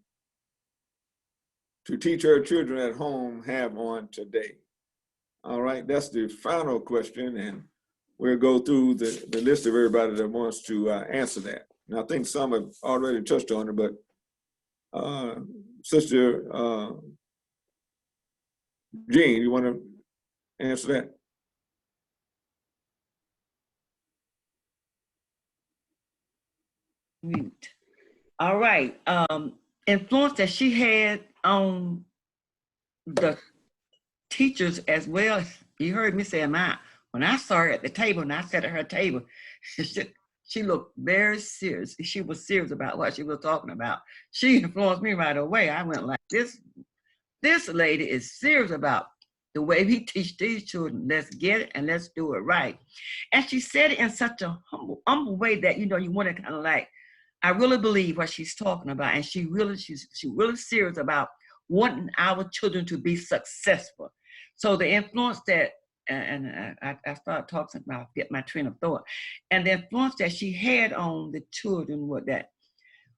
to teach her children at home have on today? All right, that's the final question, and we'll go through the list of everybody that wants to answer that. And I think some have already touched on it, but Sister Jean, you want to answer that? Mute. All right. Influence that she had on the teachers as well. You heard me say, when I saw her at the table and I sat at her table, she looked very serious. She was serious about what she was talking about. She influenced me right away. I went like, this lady is serious about the way we teach these children. Let's get it and let's do it right. And she said it in such a humble way that, you want to kind of like, I really believe what she's talking about. And she's really serious about wanting our children to be successful. So the influence that, and I started talking about, get my train of thought. And the influence that she had on the children was that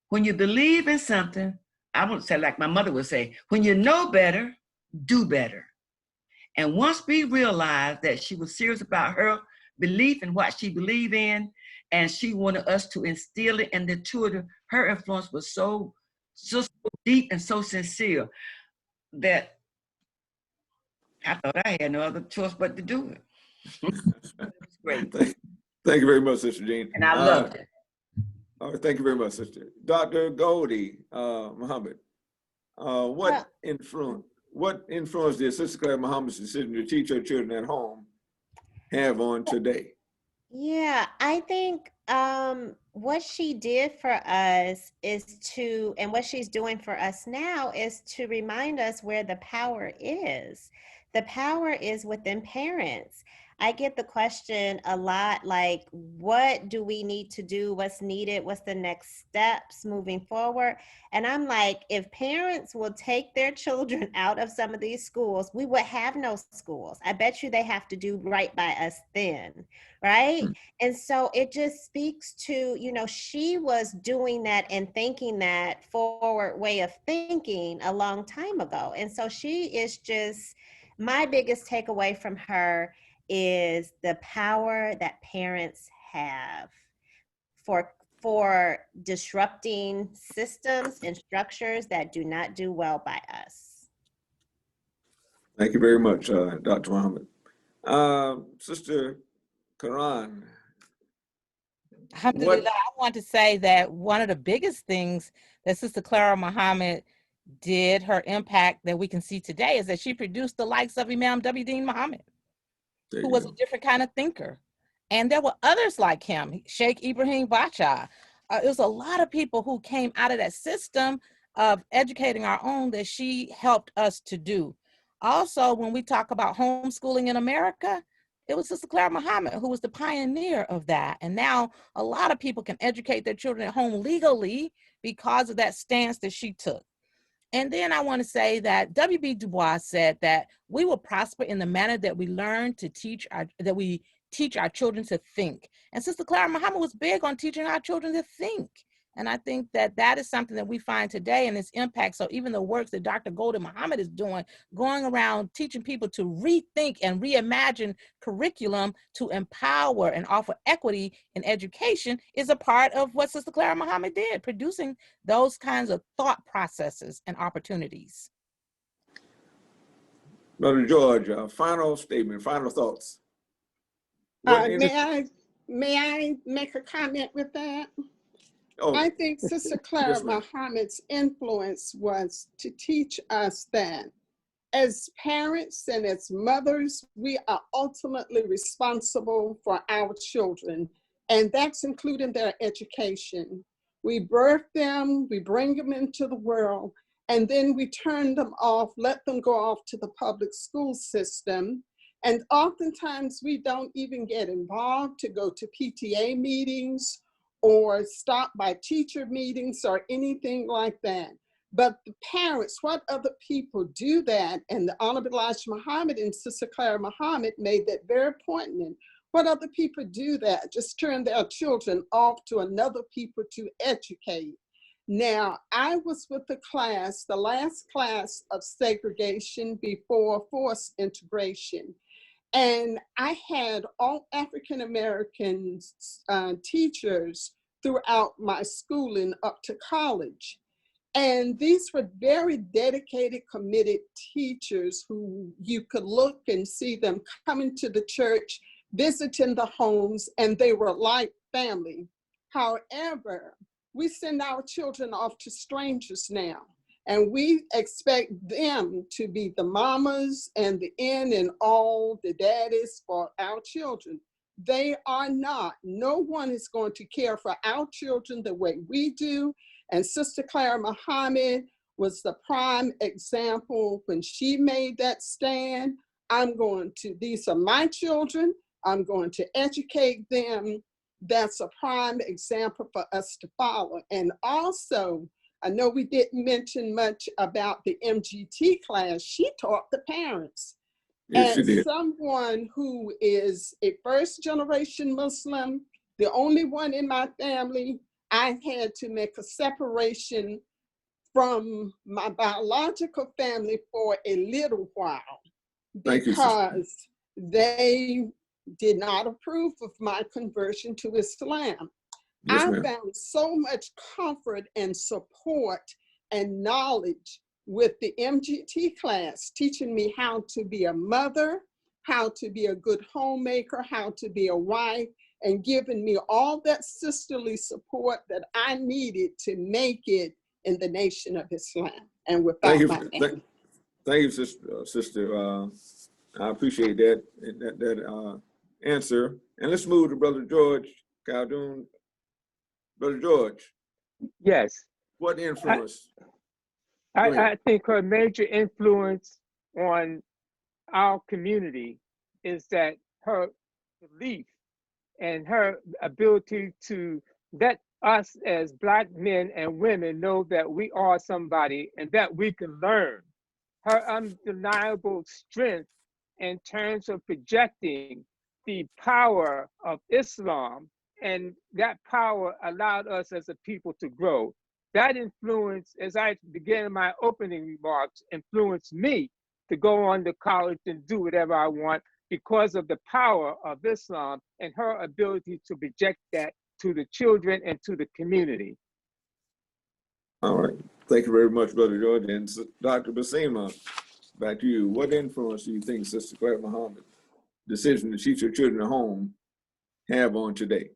when you believe in something, I wouldn't say like my mother would say, when you know better, do better. And once we realized that she was serious about her belief in what she believed in, and she wanted us to instill it in the children, her influence was so deep and so sincere that I thought I had no other choice but to do it. It was great. Thank you very much, Sister Jean. And I loved it. All right, thank you very much, Sister. Dr. Goldie Mohamed, what influence did Sister Clara Muhammad's decision to teach her children at home have on today? Yeah, I think what she did for us is and what she's doing for us now is to remind us where the power is. The power is within parents. I get the question a lot, like, what do we need to do? What's needed? What's the next steps moving forward? And I'm like, if parents will take their children out of some of these schools, we would have no schools. I bet you they have to do right by us then, right? And so it just speaks to, she was doing that and thinking that forward way of thinking a long time ago. And so she is just, my biggest takeaway from her is the power that parents have for disrupting systems and structures that do not do well by us. Thank you very much, Dr. Mohamed. Sister Qur'an. Alhamdulillah, I want to say that one of the biggest things that Sister Clara Muhammad did, her impact that we can see today, is that she produced the likes of Imam W. Deen Muhammad, who was a different kind of thinker. And there were others like him, Sheikh Ibrahim Bacha. It was a lot of people who came out of that system of educating our own that she helped us to do. Also, when we talk about homeschooling in America, it was Sister Clara Muhammad who was the pioneer of that. And now a lot of people can educate their children at home legally because of that stance that she took. And then I want to say that W.B. Du Bois said that we will prosper in the manner that we learn to teach our children to think. And Sister Clara Muhammad was big on teaching our children to think. And I think that that is something that we find today in its impact. So even the works that Dr. Golden Muhammad is doing, going around teaching people to rethink and reimagine curriculum to empower and offer equity in education, is a part of what Sister Clara Muhammad did, producing those kinds of thought processes and opportunities. Brother George, final statement, final thoughts. May I make a comment with that? Oh, I think Sister Clara yes, ma'am. Muhammad's influence was to teach us that as parents and as mothers, we are ultimately responsible for our children, and that's including their education. We birth them, we bring them into the world, and then we turn them off, let them go off to the public school system. And oftentimes we don't even get involved to go to PTA meetings or stop by teacher meetings or anything like that. But the parents, what other people do that? And the Honorable Elijah Muhammad and Sister Clara Muhammad made that very poignant. What other people do that? Just turn their children off to another people to educate. Now, I was with the class, the last class of segregation before forced integration. And I had all African American teachers throughout my schooling up to college. And these were very dedicated, committed teachers who you could look and see them coming to the church, visiting the homes, and they were like family. However, we send our children off to strangers now, and we expect them to be the mamas and the in and all the daddies for our children. They are not. No one is going to care for our children the way we do. And Sister Clara Mohamed was the prime example when she made that stand. These are my children. I'm going to educate them. That's a prime example for us to follow. And also, I know we didn't mention much about the MGT class. She taught the parents. Yes, she And did. someone who is a first generation Muslim, the only one in my family, I had to make a separation from my biological family for a little while because they did not approve of my conversion to Islam. Yes, I ma'am. found so much comfort and support and knowledge with the MGT class, teaching me how to be a mother, how to be a good homemaker, how to be a wife, and giving me all that sisterly support that I needed to make it in the nation of Islam and without my family. Thank you, sister. I appreciate that answer. And let's move to Brother George Khaldun. Brother George. Yes. What influence? I think her major influence on our community is that her belief and her ability to let us as Black men and women know that we are somebody and that we can learn. Her undeniable strength in terms of projecting the power of Islam, and that power allowed us as a people to grow. That influence, as I began my opening remarks, influenced me to go on to college and do whatever I want because of the power of Islam and her ability to project that to the children and to the community. All right. Thank you very much, Brother George. And Dr. Baseemah, back to you. What influence do you think Sister Clara Mohamed's decision to teach her children at home have on today?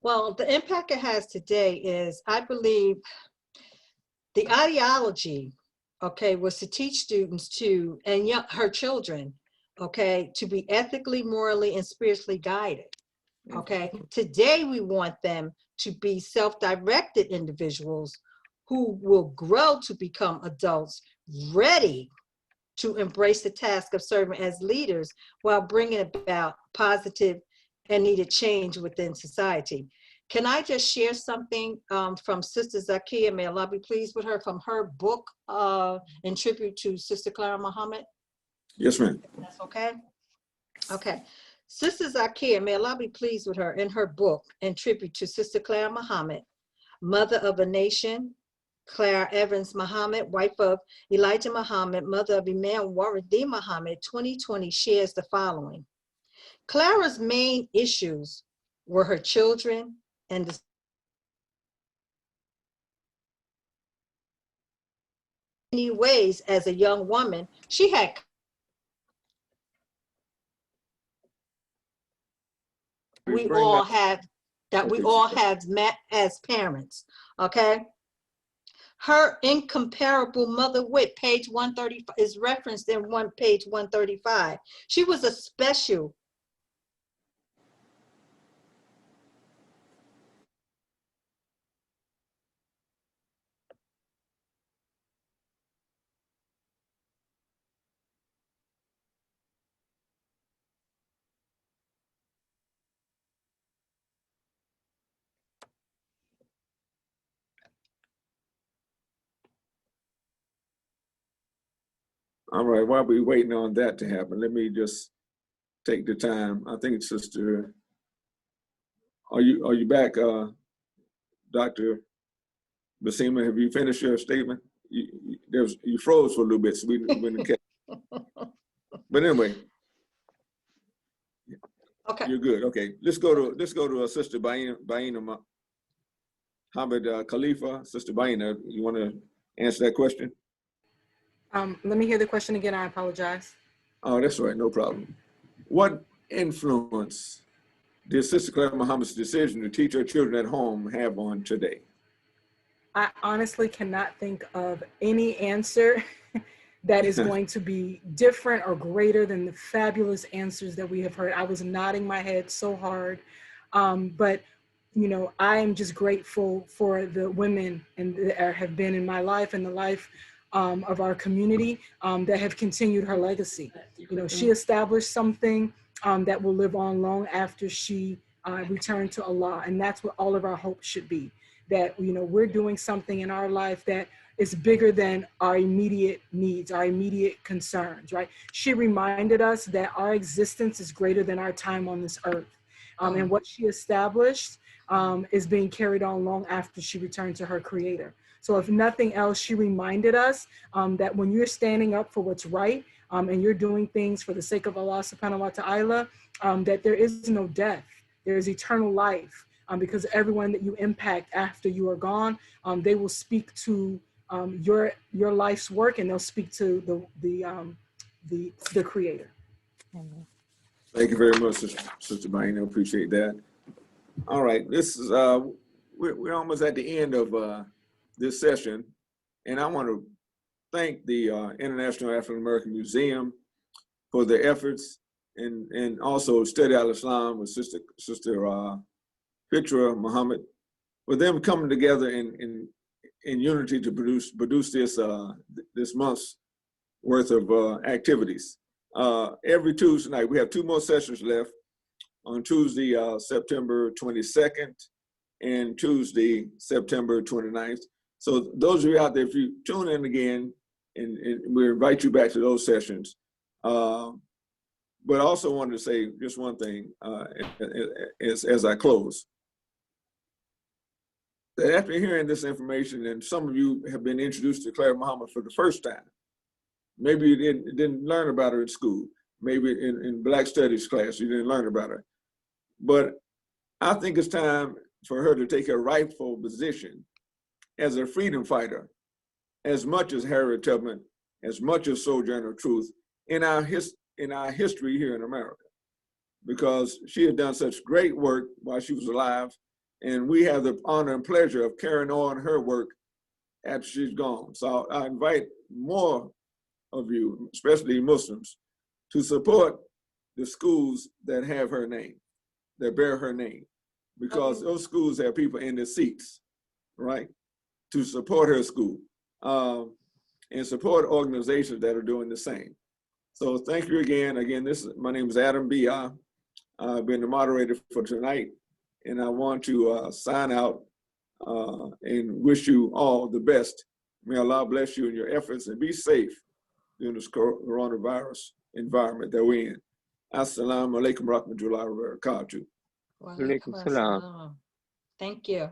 Well, the impact it has today is, I believe, the ideology, okay, was to teach students to, and her children, okay, to be ethically, morally, and spiritually guided, okay? Today, we want them to be self-directed individuals who will grow to become adults ready to embrace the task of serving as leaders while bringing about positive and needed change within society. Can I just share something from Sister Zakia, may Allah be pleased with her, from her book in tribute to Sister Clara Mohamed? Yes, ma'am. That's okay? Okay. Sister Zakia, may Allah be pleased with her, in her book in tribute to Sister Clara Mohamed, Mother of a Nation, Clara Evans Mohamed, wife of Elijah Mohamed, mother of Imam Waridi Mohamed, 2020, shares the following. Clara's main issues were her children and the many ways as a young woman she had we all have met as parents, okay? Her incomparable mother wit, page 135, is referenced in page 135. She was a special All right, while we're waiting on that to happen, let me just take the time. I think it's Sister, are you back, Dr. Baseemah? Have you finished your statement? You froze for a little bit, so we didn't catch. But anyway, Okay. you're good. Okay, let's go to Sister Baiyina Mohamed Khalifa. Sister Baiyina, you want to answer that question? Let me hear the question again. I apologize. Oh, that's all right, no problem. What influence did Sister Clara Muhammad's decision to teach her children at home have on today? I honestly cannot think of any answer that is going to be different or greater than the fabulous answers that we have heard. I was nodding my head so hard, but you know, I am just grateful for the women that have been in my life and the life of our community that have continued her legacy. You know, she established something that will live on long after she returned to Allah, and that's what all of our hope should be. That, you know, we're doing something in our life that is bigger than our immediate needs, our immediate concerns, right? She reminded us that our existence is greater than our time on this earth. And what she established is being carried on long after she returned to her creator. So if nothing else, she reminded us that when you're standing up for what's right and you're doing things for the sake of Allah subhanahu wa ta'ala, that there is no death, there is eternal life. Because everyone that you impact after you are gone, they will speak to your life's work, and they'll speak to the creator. Thank you very much, Sister Baiyina. Appreciate that. All right, this is we're almost at the end of this session, and I want to thank the International African American Museum for their efforts, and also Study Al-Islam with Sister Fitra Mohamed, for them coming together in unity to produce this this month's worth of activities. Every Tuesday night, we have 2 more sessions left on Tuesday, September 22nd and Tuesday, September 29th. So those of you out there, if you tune in again, and we invite you back to those sessions. But I also wanted to say just one thing as I close. That after hearing this information, and some of you have been introduced to Clara Muhammad for the first time, maybe you didn't learn about her in school, maybe in Black Studies class, you didn't learn about her. But I think it's time for her to take her rightful position as a freedom fighter, as much as Harriet Tubman, as much as Sojourner Truth, in our history here in America, because she had done such great work while she was alive. And we have the honor and pleasure of carrying on her work after she's gone. So I invite more of you, especially Muslims, to support the schools that have her name, that bear her name, because those schools have people in the seats, right, to support her school and support organizations that are doing the same. So thank you again. Again, my name is Adam Beyah. I've been the moderator for tonight. And I want to sign out and wish you all the best. May Allah bless you in your efforts, and be safe during this coronavirus environment that we're in. Assalamu alaikum rahmatullahi wa barakatuh. Alaikum salam. Thank you.